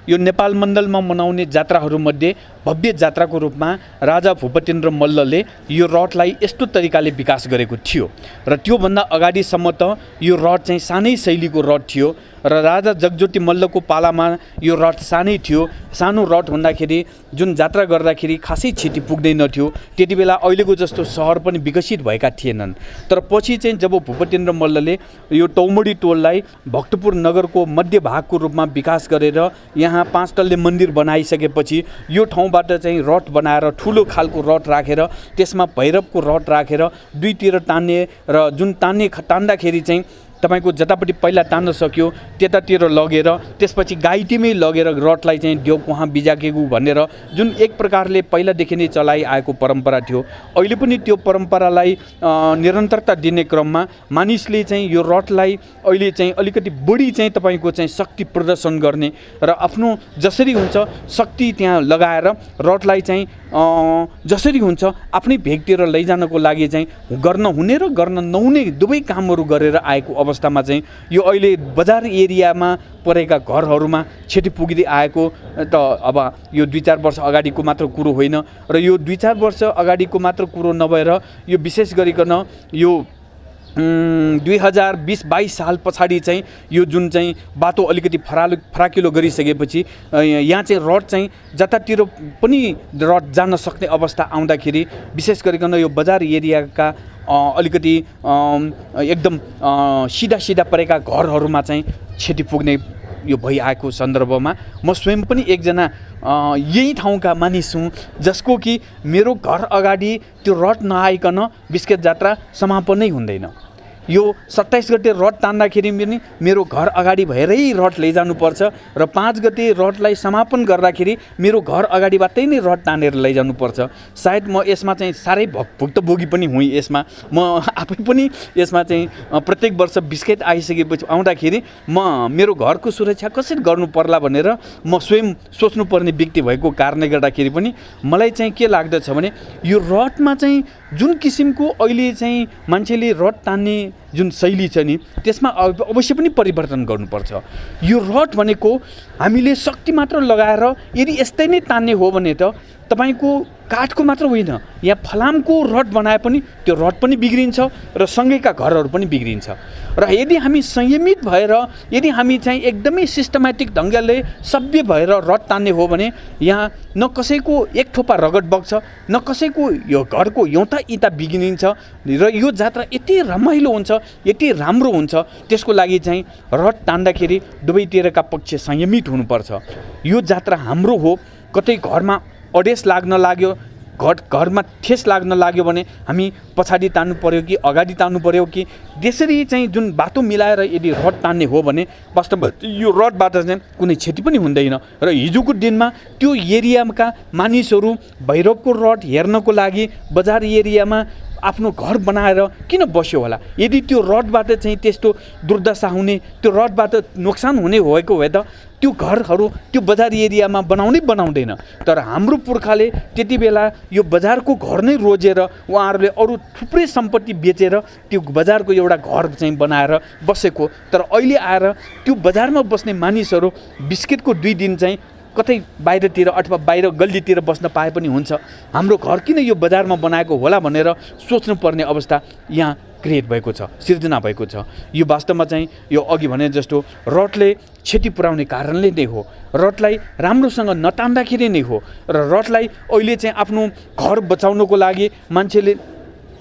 यो नेपाल मण्डलमा मनाउने जात्राहरूमध्ये भव्य जात्राको रूपमा राजा भूपतिन्द्र मल्लले यो रथलाई यस्तो तरिकाले विकास गरेको थियो। र त्योभन्दा अगाडिसम्म त यो रथ चाहिँ सानै शैलीको रथ थियो र राजा जगज्योति मल्लको पालामा यो रथ सानै थियो। सानो रथ हुँदाखेरि जुन जात्रा गर्दाखेरि खासै क्षति पुग्दैन थियो। त्यति बेला अहिलेको जस्तो सहर पनि विकसित भएका थिएनन्। तर पछि चाहिँ जब भूपतिन्द्र मल्लले यो टौमडी टोललाई भक्तपुर नगरको मध्य भागको रूपमा विकास गरेर यहाँ 5 तल्ले मन्दिर बनाइसकेपछि यो ठाउँबाट चाहिँ रथ बनाएर ठुलो खालको रथ राखेर त्यसमा भैरवको रथ राखेर दुईतिर तान्ने र जुन तान्दाखेरि चाहिँ तपाईको जतापट्टि पहिला तान्न सक्यो त्यतातिर लगेर त्यसपछि गाइटीमै लगेर रथलाई चाहिँ देउ कहाँ बिजाकेगु भनेर जुन एक प्रकारले पहिलादेखि नै चलाइआएको परम्परा थियो। अहिले पनि त्यो परम्परालाई निरन्तरता दिने क्रममा मानिसले चाहिँ यो रथलाई अहिले चाहिँ अलिकति बढी चाहिँ तपाईको चाहिँ शक्ति प्रदर्शन गर्ने र आफ्नो जसरी हुन्छ शक्ति त्यहाँ लगाएर रथलाई चाहिँ जसरी हुन्छ आफ्नै भेगतिर लैजानको लागि चाहिँ गर्न हुने र गर्न नहुने दुवै कामहरू गरेर आएको अवस्थामा चाहिँ यो अहिले बजार एरियामा परेका घरहरूमा क्षति पुगिँदै आएको त अब यो 2-4 वर्ष अगाडिको मात्र कुरो होइन र यो 2-4 वर्ष अगाडिको मात्र कुरो नभएर यो विशेष गरिकन यो 2020-22 साल पछाडि चाहिँ यो जुन चाहिँ बाटो अलिकति फराकिलो गरिसकेपछि यहाँ चाहिँ रथ चाहिँ जतातिर पनि रथ जान सक्ने अवस्था आउँदाखेरि विशेष गरिकन यो बजार एरियाका अलिकति एकदम सिधा परेका घरहरूमा चाहिँ क्षति पुग्ने यो भइआएको सन्दर्भमा म स्वयं पनि एकजना यही ठाउँका मानिस हुँ जसको कि मेरो घर अगाडि त्यो रथ नआइकन बिस्केट जात्रा समापन नै हुँदैन। यो 27 गते रड तान्दाखेरि पनि मेरो घर अगाडि भएरै रड लैजानुपर्छ र 5 गते रडलाई समापन गर्दाखेरि मेरो घर अगाडिबाटै नै रड तानेर लैजानुपर्छ। सायद म यसमा चाहिँ साह्रै भुक्तभोगी पनि हुँ। यसमा म आफै पनि यसमा चाहिँ प्रत्येक वर्ष बिस्केट आइसकेपछि आउँदाखेरि मेरो घरको सुरक्षा कसरी गर्नु पर्ला भनेर म स्वयं सोच्नुपर्ने व्यक्ति भएको कारणले गर्दाखेरि पनि मलाई चाहिँ के लाग्दछ भने यो रडमा चाहिँ जुन किसिमको अहिले चाहिँ मान्छेले रड तान्ने जुन शैली छ नि त्यसमा अवश्य पनि परिवर्तन गर्नुपर्छ। यो रड भनेको हामीले शक्ति मात्र लगाएर यदि यस्तै नै तान्ने हो भने त तपाईको काठको मात्र होइन, यहाँ फलामको रड बनाए पनि त्यो रड पनि बिग्रिन्छ र सँगैका घरहरू पनि बिग्रिन्छ। र यदि हामी संयमित भएर यदि हामी चाहिँ एकदमै सिस्टमेटिक ढङ्गले सभ्य भएर रड तान्ने हो भने यहाँ न कसैको एक थोपा रगत बग्छ, न कसैको यो घरको एउटा इँटा बिग्रिन्छ र यो जात्रा यति रमाइलो हुन्छ, यति राम्रो हुन्छ। त्यसको लागि चाहिँ रड तान्दाखेरि दुवैतिरका पक्ष संयमित हुनुपर्छ। यो जात्रा हाम्रो हो, कतै घरमा अडेस लाग्न लाग्यो, घरमा ठेस लाग्न लाग्यो भने हामी पछाडि तान्नु पर्यो कि अगाडि तान्नु पर्यो कि त्यसरी चाहिँ जुन बाटो मिलाएर यदि रड तान्ने हो भने वास्तवमा यो रडबाट चाहिँ कुनै क्षति पनि हुँदैन। र हिजोको दिनमा त्यो एरियाका मानिसहरू भैरवको रड हेर्नको लागि बजार एरियामा आफ्नो घर बनाएर किन बस्यो होला? यदि त्यो रडबाट चाहिँ त्यस्तो दुर्दशा हुने, त्यो रडबाट नोक्सान हुने भएको भए त त्यो घरहरू त्यो बजार एरियामा बनाउँदैन। तर हाम्रो पुर्खाले त्यति बेला यो बजारको घर नै रोजेर उहाँहरूले अरू थुप्रै सम्पत्ति बेचेर त्यो बजारको एउटा घर चाहिँ बनाएर बसेको। तर अहिले आएर त्यो बजारमा बस्ने मानिसहरू बिस्किटको 2 दिन चाहिँ कतै बाहिरतिर अथवा बाहिर गल्लीतिर बस्न पाए पनि हुन्छ, हाम्रो घर किन यो बजारमा बनाएको होला भनेर सोच्नुपर्ने अवस्था यहाँ क्रिएट भएको छ, सिर्जना भएको छ। यो वास्तवमा चाहिँ यो अघि भने जस्तो रडले क्षति पुर्याउने कारणले नै हो, रडलाई राम्रोसँग नतान्दाखेरि नै हो। र रडलाई अहिले चाहिँ आफ्नो घर बचाउनको लागि मान्छेले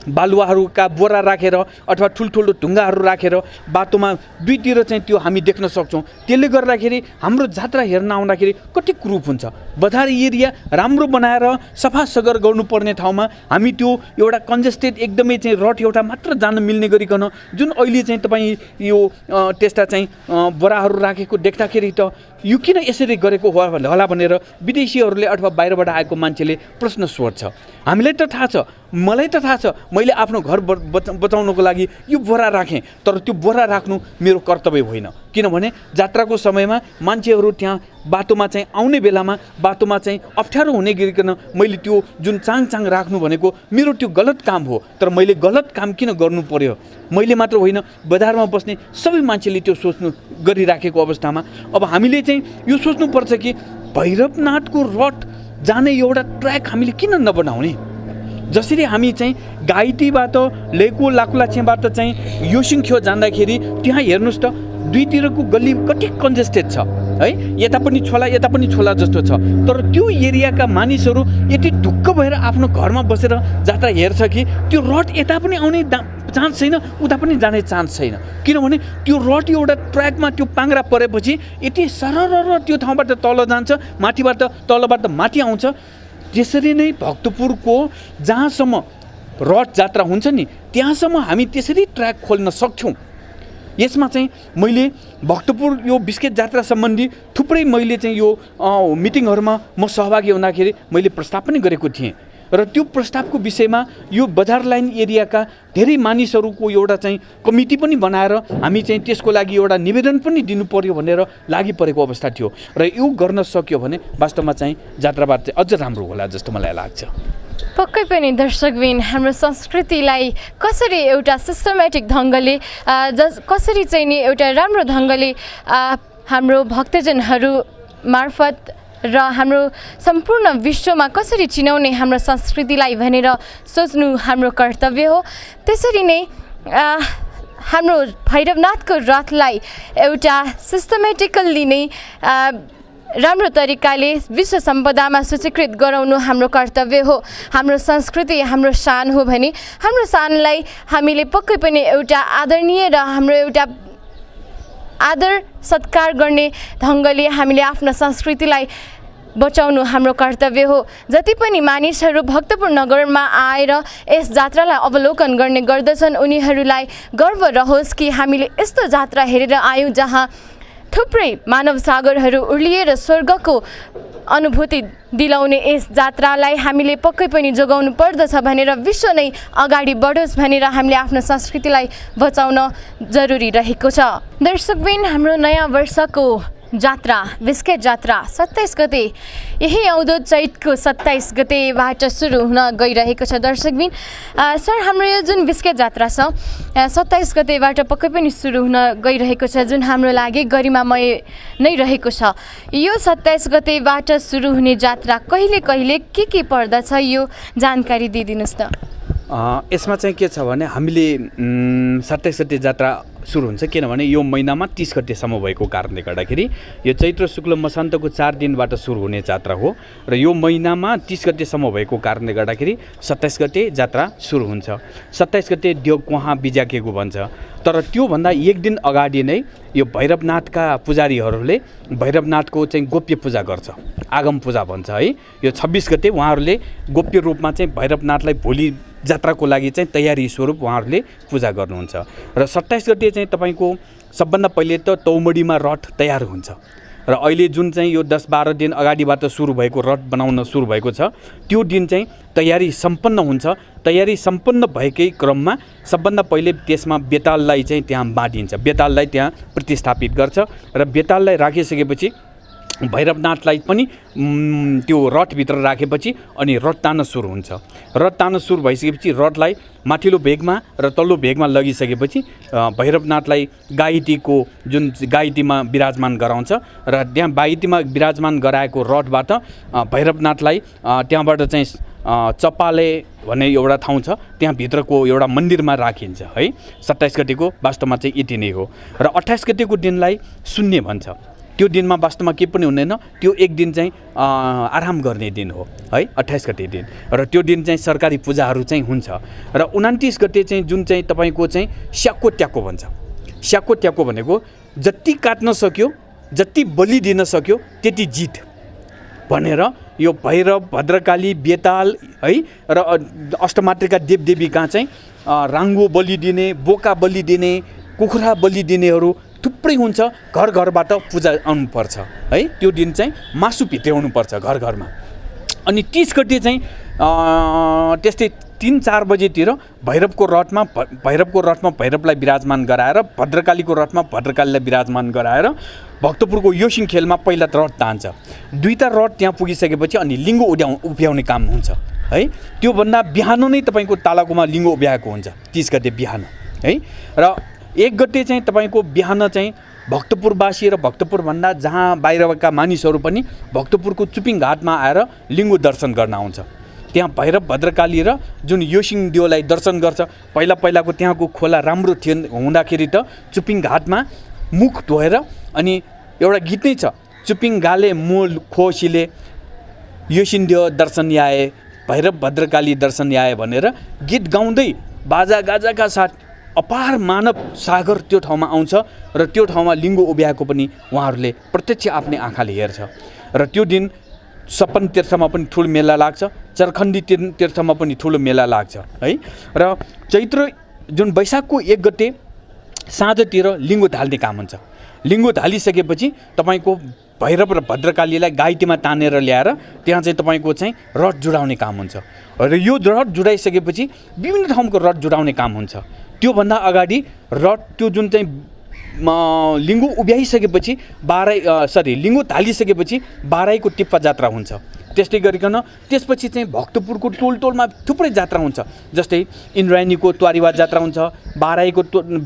बालुवाहरूका बोरा राखेर अथवा ठुल्ठुलो ढुङ्गाहरू राखेर बाटोमा दुईतिर चाहिँ त्यो हामी देख्न सक्छौँ। त्यसले गर्दाखेरि हाम्रो जात्रा हेर्न आउँदाखेरि कति क्रुप हुन्छ। बजार एरिया राम्रो बनाएर सफा सगर गर्नुपर्ने ठाउँमा हामी त्यो एउटा कन्जेस्टेड एकदमै चाहिँ रड एउटा मात्र जान मिल्ने गरिकन जुन अहिले चाहिँ तपाईँ यो त्यस्ता चाहिँ बोराहरू राखेको देख्दाखेरि त यो किन यसरी गरेको होला भनेर विदेशीहरूले अथवा बाहिरबाट आएको मान्छेले प्रश्न सोध्छ। हामीलाई त थाहा छ, मलाई त थाहा छ, मैले आफ्नो घर बचाउनको लागि यो बोरा राखेँ, तर त्यो बोरा राख्नु मेरो कर्तव्य होइन। किनभने जात्राको समयमा मान्छेहरू त्यहाँ बाटोमा चाहिँ आउने बेलामा बाटोमा चाहिँ अप्ठ्यारो हुने गरिकन मैले त्यो जुन चाङ राख्नु भनेको मेरो त्यो गलत काम हो। तर मैले गलत काम किन गर्नु पर्यो? मैले मात्र होइन, बजारमा बस्ने सबै मान्छेले त्यो सोच्नु गरिराखेको अवस्थामा अब हामीले चाहिँ यो सोच्नुपर्छ कि भैरवनाथको रड जाने एउटा ट्र्याक हामीले किन नबनाउने? जसरी हामी चाहिँ घाइतेबाट लेको लाकुलाछेबाट चाहिँ योसिङख्यो जाँदाखेरि त्यहाँ हेर्नुहोस् त दुईतिरको गल्ली कति कन्जेस्टेड छ है, यता पनि छोला जस्तो छ। तर त्यो एरियाका मानिसहरू यति ढुक्क भएर आफ्नो घरमा बसेर जात्रा हेर्छ कि त्यो रड यता पनि आउने चान्स छैन, उता पनि जाने चान्स छैन। किनभने त्यो रड एउटा ट्र्याकमा त्यो पाङ्ग्रा परेपछि यति सरर त्यो ठाउँबाट तल जान्छ, माथिबाट तलबाट माथि आउँछ। त्यसरी नै भक्तपुरको जहाँसम्म रड जात्रा हुन्छ नि त्यहाँसम्म हामी त्यसरी ट्र्याक खोल्न सक्छौँ। यसमा चाहिँ मैले भक्तपुर यो बिस्केट जात्रा सम्बन्धी थुप्रै मैले चाहिँ यो मिटिङहरूमा म सहभागी हुँदाखेरि मैले प्रस्ताव पनि गरेको थिएँ। र त्यो प्रस्तावको विषयमा यो बजार लाइन एरियाका धेरै मानिसहरूको एउटा चाहिँ कमिटी पनि बनाएर हामी चाहिँ त्यसको लागि एउटा निवेदन पनि दिनु पर्यो भनेर लागि परेको अवस्था थियो। र यो गर्न सक्यो भने वास्तवमा चाहिँ जात्राबाट चाहिँ अझ राम्रो होला जस्तो मलाई लाग्छ। पक्कै पनि दर्शकबिन हाम्रो संस्कृतिलाई कसरी एउटा सिस्टमेटिक ढङ्गले कसरी चाहिँ नि एउटा राम्रो ढङ्गले हाम्रो भक्तजनहरू मार्फत र हाम्रो सम्पूर्ण विश्वमा कसरी चिनाउने हाम्रो संस्कृतिलाई भनेर सोच्नु हाम्रो कर्तव्य हो। त्यसरी नै हाम्रो भैरवनाथको रथलाई एउटा सिस्टमेटिकल्ली नै राम्रो तरिकाले विश्व सम्पदामा सूचीकृत गराउनु हाम्रो कर्तव्य हो। हाम्रो संस्कृति हाम्रो शान हो भने हाम्रो शानलाई हामीले पक्कै पनि एउटा आदरणीय र हाम्रो एउटा आदर सत्कार गर्ने ढङ्गले हामीले आफ्नो संस्कृतिलाई बचाउनु हाम्रो कर्तव्य हो। जति पनि मानिसहरू भक्तपुर नगरमा आएर यस जात्रालाई अवलोकन गर्ने गर्दछन् उनीहरूलाई गर्व रहोस् कि हामीले यस्तो जात्रा हेरेर आयौँ जहाँ थुप्रै मानव सागरहरू उर्लिएर स्वर्गको अनुभूति दिलाउने यस जात्रालाई हामीले पक्कै पनि जोगाउनु पर्दछ भनेर विश्व नै अगाडि बढोस् भनेर हामीले आफ्नो संस्कृतिलाई बचाउन जरुरी रहेको छ। दर्शकबिन, हाम्रो नयाँ वर्षको जात्रा बिस्केट जात्रा 27 गते यही आउँदो चैतको 27 गतेबाट सुरु हुन गइरहेको छ। दर्शकबिन, सर हाम्रो यो जुन बिस्केट जात्रा छ 27 गतेबाट पक्कै पनि सुरु हुन गइरहेको छ, जुन हाम्रो लागि गरिमामय नै रहेको छ। यो 27 गतेबाट सुरु हुने जात्रा कहिले कहिले के पर्दछ यो जानकारी दिइदिनुहोस् न। यसमा चाहिँ के छ भने हामीले 27 गते जात्रा सुरु हुन्छ, किनभने यो महिनामा 30 गतेसम्म भएको कारणले गर्दाखेरि यो चैत्र शुक्ल मसान्तको 4 दिनबाट सुरु हुने जात्रा हो र यो महिनामा 30 गतेसम्म भएको कारणले गर्दाखेरि 27 गते जात्रा सुरु हुन्छ। 27 गते देव कुहाँ बिजाकेको भन्छ, तर त्योभन्दा एक दिन अगाडि नै यो भैरवनाथका पुजारीहरूले भैरवनाथको चाहिँ गोप्य पूजा गर्छ, आगम पूजा भन्छ है। यो 26 गते उहाँहरूले गोप्य रूपमा चाहिँ भैरवनाथलाई भोलि जात्राको लागि चाहिँ तयारी स्वरूप उहाँहरूले पूजा गर्नुहुन्छ र 27 गते चाहिँ तपाईँको सबभन्दा पहिले त तौमडीमा रथ तयार हुन्छ र अहिले जुन चाहिँ यो 10-12 दिन अगाडिबाट सुरु भएको रथ बनाउन सुरु भएको छ त्यो दिन चाहिँ तयारी सम्पन्न हुन्छ। तयारी सम्पन्न भएकै क्रममा सबभन्दा पहिले त्यसमा बेताललाई चाहिँ त्यहाँ बाँधिन्छ, बेताललाई त्यहाँ प्रतिस्थापित गर्छ र बेताललाई राखिसकेपछि भैरवनाथलाई पनि त्यो रथभित्र राखेपछि अनि रथ तान्न सुरु हुन्छ। रथ तान्न सुरु भइसकेपछि रथलाई माथिल्लो भेगमा र तल्लो भेगमा लगिसकेपछि भैरवनाथलाई गाइतीको जुन गाइतीमा विराजमान गराउँछ र त्यहाँ गाइतीमा विराजमान गराएको रथबाट भैरवनाथलाई त्यहाँबाट चाहिँ चपाले भन्ने एउटा ठाउँ छ, त्यहाँभित्रको एउटा मन्दिरमा राखिन्छ है। 27 गतेको वास्तवमा चाहिँ यति नै हो र 28 गतेको दिनलाई शून्य भन्छ। त्यो दिनमा वास्तवमा केही पनि हुँदैन, त्यो एक दिन चाहिँ आराम गर्ने दिन हो है, 28 गते दिन। र त्यो दिन चाहिँ सरकारी पूजाहरू चाहिँ हुन्छ र 29 गते चाहिँ जुन चाहिँ तपाईँको चाहिँ स्याक्को ट्याक्को भन्छ। स्याक्को ट्याक्को भनेको जति काट्न सक्यो, जति बलि दिन सक्यो त्यति जित भनेर यो भैरव, भद्रकाली, बेताल है र अष्टमातृका देवदेवी कहाँ चाहिँ राङ्गो बलि दिने, बोका बलि दिने, कुखुरा बलि दिनेहरू थुप्रै हुन्छ। घर घरबाट पूजा आउनुपर्छ है, त्यो दिन चाहिँ मासु भित्र्याउनुपर्छ घर घरमा। अनि 30 गते चाहिँ त्यस्तै 3-4 बजेतिर भैरवको रथमा भैरवलाई विराजमान गराएर, भद्रकालीको रथमा भद्रकालीलाई विराजमान गराएर भक्तपुरको योसिङ खेलमा पहिला रथ तान्छ। 2टा रथ त्यहाँ पुगिसकेपछि अनि लिङ्गो उभ्याउने काम हुन्छ है। त्योभन्दा बिहान नै तपाईँको तालाकोमा लिङ्गो उभ्याएको हुन्छ 30 गते बिहान है। र 1 गते चाहिँ तपाईँको बिहान चाहिँ भक्तपुरवासी र भक्तपुरभन्दा जहाँ बाहिरका मानिसहरू पनि भक्तपुरको चुपिङ घाटमा आएर लिङ्गो दर्शन गर्न आउँछ। त्यहाँ भैरव, भद्रकाली र जुन योसिङ देवलाई दर्शन गर्छ। पहिलाको त्यहाँको खोला राम्रो थियो हुँदाखेरि त चुपिङ घाटमा मुख धोएर अनि एउटा गीत नै छ, चुपिङ गाले मूल खोसीले योसिङ देव दर्शन आए, भैरव भद्रकाली दर्शन आए भनेर गीत गाउँदै बाजागाजाका साथ अपार मानव सागर त्यो ठाउँमा आउँछ र त्यो ठाउँमा लिङ्गो उभ्याएको पनि उहाँहरूले प्रत्यक्ष आफ्नै आँखाले हेर्छ। र त्यो दिन सपन तीर्थमा पनि ठुलो मेला लाग्छ, चरखण्डी तीर्थमा पनि ठुलो मेला लाग्छ है। र चैत्र जुन वैशाखको 1 गते साँझतिर लिङ्गो धाल्ने काम हुन्छ। लिङ्गो धालिसकेपछि तपाईँको भैरव र भद्रकालीलाई गाइतीमा तानेर ल्याएर त्यहाँ चाहिँ तपाईँको चाहिँ रथ जुडाउने काम हुन्छ। र यो रथ जुडाइसकेपछि विभिन्न ठाउँको रथ जुडाउने काम हुन्छ। त्योभन्दा अगाडि रथ त्यो जुन चाहिँ लिङ्गो उभ्याइसकेपछि लिङ्गो थालिसकेपछि बाराईको टिप्पा जात्रा हुन्छ। त्यस्तै गरिकन त्यसपछि चाहिँ भक्तपुरको टोलमा थुप्रै जात्रा हुन्छ। जस्तै इन्द्रायणीको त्वारीवा जात्रा हुन्छ, बाराईको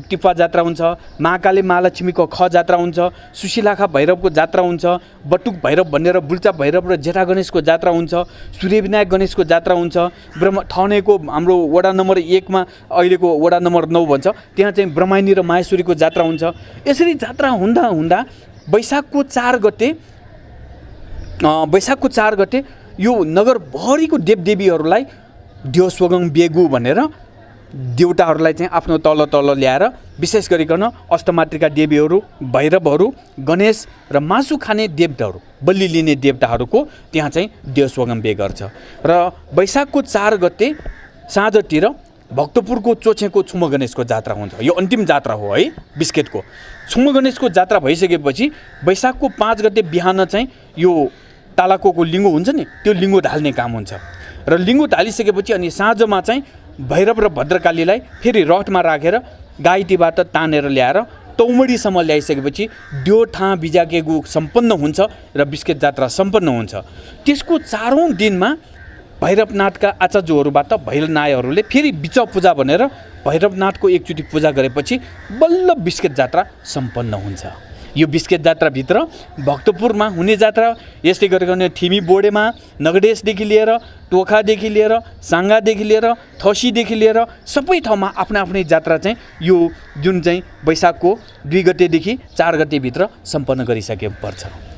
टिप्पा जात्रा हुन्छ, महाकाली महालक्ष्मीको ख जात्रा हुन्छ, सुशीलाखा भैरवको जात्रा हुन्छ, बटुक भैरव भनेर बुल्चा भैरव र जेठा गणेशको जात्रा हुन्छ, सूर्यविनायक गणेशको जात्रा हुन्छ, ठनेको हाम्रो वडा नम्बर 1 मा अहिलेको वडा नम्बर 9 भन्छ, त्यहाँ चाहिँ ब्रह्माइनी र माहेश्वरीको जात्रा हुन्छ। यसरी जात्रा हुँदा हुँदा वैशाखको 4 गते यो नगरभरिको देवदेवीहरूलाई देवस्वगङ बेगु भनेर देउताहरूलाई चाहिँ आफ्नो तल तल ल्याएर विशेष गरिकन अष्टमातृका देवीहरू, भैरवहरू, गणेश र मासु खाने देवताहरू, बलि लिने देवताहरूको त्यहाँ चाहिँ देवस्वगम्बे गर्छ। र वैशाखको 4 गते साँझतिर भक्तपुरको चोछेको छुम गणेशको जात्रा हुन्छ। यो अन्तिम जात्रा हो है बिस्केटको। छुम गणेशको जात्रा भइसकेपछि वैशाखको 5 गते बिहान चाहिँ यो तालाकोको लिङ्गो हुन्छ नि, त्यो लिङ्गो ढाल्ने काम हुन्छ। र लिङ्गो ढालिसकेपछि अनि साँझमा चाहिँ भैरव र भद्रकालीलाई फेरि रथमा राखेर गाइतीबाट तानेर ल्याएर तौमडीसम्म ल्याइसकेपछि द्योठा बिजाकेगु सम्पन्न हुन्छ र बिस्केट जात्रा सम्पन्न हुन्छ। त्यसको 4औं दिनमा भैरवनाथका आचार्यहरूबाट भैरवनायहरूले फेरि बिच पूजा भनेर भैरवनाथको एकचोटि पूजा गरेपछि बल्ल बिस्केट जात्रा सम्पन्न हुन्छ। यो बिस्केट जात्राभित्र भक्तपुरमा हुने जात्रा यस्तै गरिकन ठिमी बोडेमा नगडेशदेखि लिएर टोखादेखि लिएर साङ्गादेखि लिएर थसीदेखि लिएर सबै ठाउँमा आफ्नो आफ्नै जात्रा चाहिँ यो जुन चाहिँ वैशाखको 2 गतेदेखि 4 गतेभित्र सम्पन्न गरिसके पर्छ।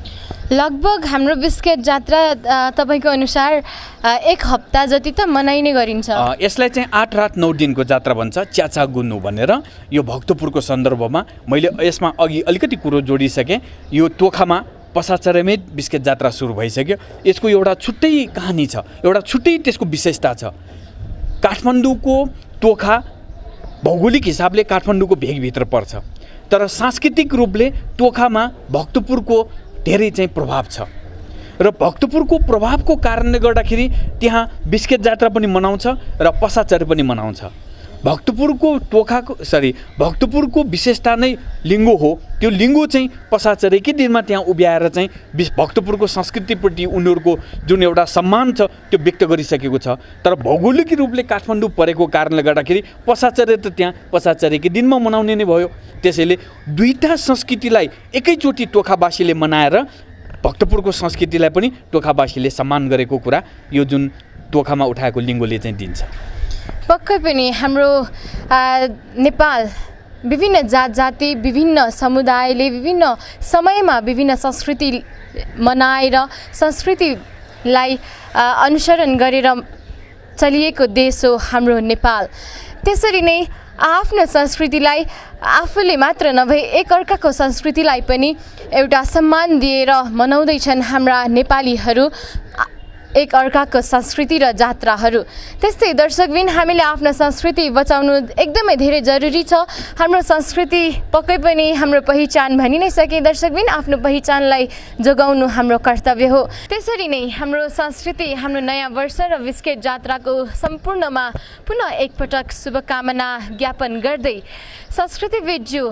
लगभग हाम्रो बिस्केट जात्रा तपाईँको अनुसार 1 हप्ता जति त मनाइने गरिन्छ। यसलाई चाहिँ 8 रात 9 दिनको जात्रा भन्छ, च्याचा गुन्नु भनेर। यो भक्तपुरको सन्दर्भमा मैले यसमा अघि अलिकति कुरो जोडिसकेँ। यो टोखामा पसाचरेमै बिस्केट जात्रा सुरु भइसक्यो। यसको एउटा छुट्टै कहानी छ, एउटा छुट्टै त्यसको विशेषता छ। काठमाडौँको टोखा भौगोलिक हिसाबले काठमाडौँको भेगभित्र पर्छ, तर सांस्कृतिक रूपले टोखामा भक्तपुरको धेरै चाहिँ प्रभाव छ र भक्तपुरको प्रभावको कारणले गर्दाखेरि त्यहाँ बिस्केट जात्रा पनि मनाउँछ र पसाचरी पनि मनाउँछ। भक्तपुरको विशेषता नै लिङ्गो हो। त्यो लिङ्गो चाहिँ पसाचरीकै दिनमा त्यहाँ उभ्याएर चाहिँ भक्तपुरको संस्कृतिप्रति उनीहरूको जुन एउटा सम्मान छ त्यो व्यक्त गरिसकेको छ। तर भौगोलिक रूपले काठमाडौँ परेको कारणले गर्दाखेरि पसाचरी त त्यहाँ पसाचरीकै दिनमा मनाउने नै भयो। त्यसैले दुईटा संस्कृतिलाई एकैचोटि टोखावासीले मनाएर भक्तपुरको संस्कृतिलाई पनि टोखावासीले सम्मान गरेको कुरा यो जुन टोखामा उठाएको लिङ्गोले चाहिँ दिन्छ। पक्कै पनि हाम्रो नेपाल विभिन्न जात जाति, विभिन्न समुदायले विभिन्न समयमा विभिन्न संस्कृति मनाएर संस्कृतिलाई अनुसरण गरेर चलिएको देश हो हाम्रो नेपाल। त्यसरी नै आफ्नो संस्कृतिलाई आफूले मात्र नभए एकअर्काको संस्कृतिलाई पनि एउटा सम्मान दिएर मनाउँदैछन् हाम्रा नेपालीहरू एकअर्काको संस्कृति र जात्राहरू। त्यस्तै दर्शकबिन हामीले आफ्नो संस्कृति बचाउनु एकदमै धेरै जरुरी छ। हाम्रो संस्कृति पक्कै पनि हाम्रो पहिचान भनि नै सके दर्शकबिन, आफ्नो पहिचानलाई जोगाउनु हाम्रो कर्तव्य हो। त्यसरी नै हाम्रो संस्कृति, हाम्रो नयाँ वर्ष र बिस्केट जात्राको सम्पूर्णमा पुनः एकपटक शुभकामना ज्ञापन गर्दै संस्कृतिविदज्यू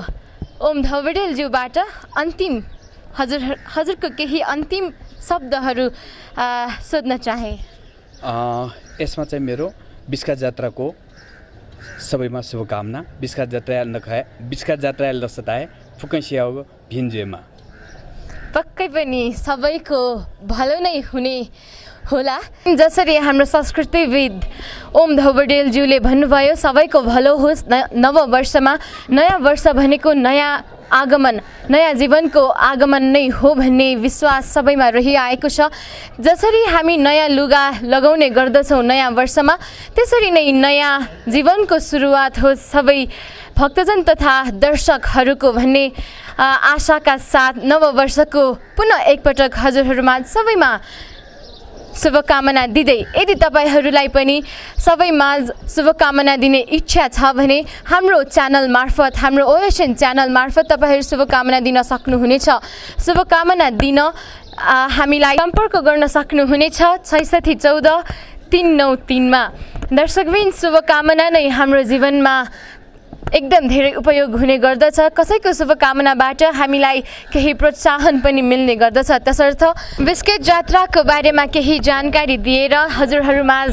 ओम धवडेलज्यूबाट अन्तिम हजुरको केही अन्तिम शब्दहरू सोध्न चाहे। यसमा चाहिँ मेरो बिस्केट जात्राको सबैमा शुभकामना। बिस्केट जात्रा लसताए फुकैसिया भिन्जेमा। पक्कै पनि सबैको भलो नै हुने होला। जसरी हाम्रो संस्कृतिविद ओम धवडेलज्यूले भन्नुभयो, सबैको भलो होस् नव वर्षमा। नयाँ वर्ष भनेको नयाँ आगमन, नयाँ जीवनको आगमन नै हो भन्ने विश्वास सबैमा रहिआएको छ। जसरी हामी नयाँ लुगा लगाउने गर्दछौँ नयाँ वर्षमा, त्यसरी नै नयाँ जीवनको सुरुवात होस् सबै भक्तजन तथा दर्शकहरूको भन्ने आशाका साथ नव वर्षको पुनः एकपटक हजुरहरूमा सबैमा शुभकामना दिँदै, यदि तपाईँहरूलाई पनि सबैमाझ शुभकामना दिने इच्छा छ भने हाम्रो च्यानल मार्फत, हाम्रो ओएसएन च्यानल मार्फत तपाईँहरू शुभकामना दिन सक्नुहुनेछ। शुभकामना दिन हामीलाई सम्पर्क गर्न सक्नुहुनेछ ६६ 14 393 दर्शकबिन, शुभकामना नै हाम्रो जीवनमा एकदम धेरै उपयोग हुने गर्दछ। कसैको शुभकामनाबाट हामीलाई केही प्रोत्साहन पनि मिल्ने गर्दछ। त्यसर्थ बिस्केट जात्राको बारेमा केही जानकारी दिएर हजुरहरूमाझ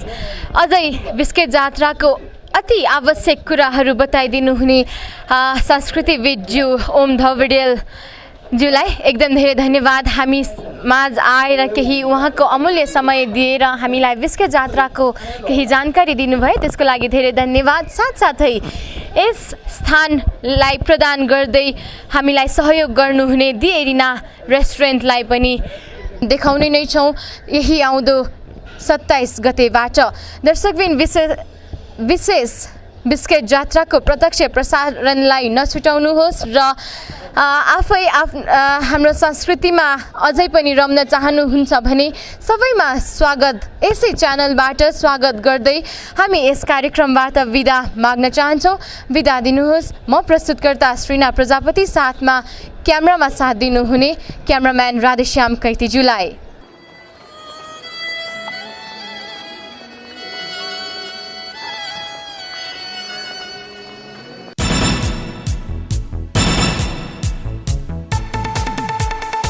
अझै बिस्केट जात्राको अति आवश्यक कुराहरू बताइदिनु हुने संस्कृतिविदज्यू ओम धवडेलज्यूलाई एकदम धेरै धन्यवाद। हामी माझ आएर केही उहाँको अमूल्य समय दिएर हामीलाई बिस्केट जात्राको केही जानकारी दिनुभयो, त्यसको लागि धेरै धन्यवाद। साथसाथै यस स्थानलाई प्रदान गर्दै हामीलाई सहयोग गर्नुहुने दि एरिना रेस्टुरेन्टलाई पनि देखाउने नै छौँ यही आउँदो 27 गतेबाट। दर्शकबिन विशेष बिस्केट जात्राको प्रत्यक्ष प्रसारणलाई नछुटाउनुहोस् र आफै हाम्रो संस्कृतिमा अझै पनि रम्न चाहनुहुन्छ भने सबैमा स्वागत यसै च्यानलबाट स्वागत गर्दै हामी यस कार्यक्रमबाट बिदा माग्न चाहन्छौँ। बिदा दिनुहोस्। म प्रस्तुतकर्ता श्रीना प्रजापति, साथमा क्यामेरामा साथ दिनुहुने क्यामेराम्यान राधेश्याम कैतीज्यूलाई।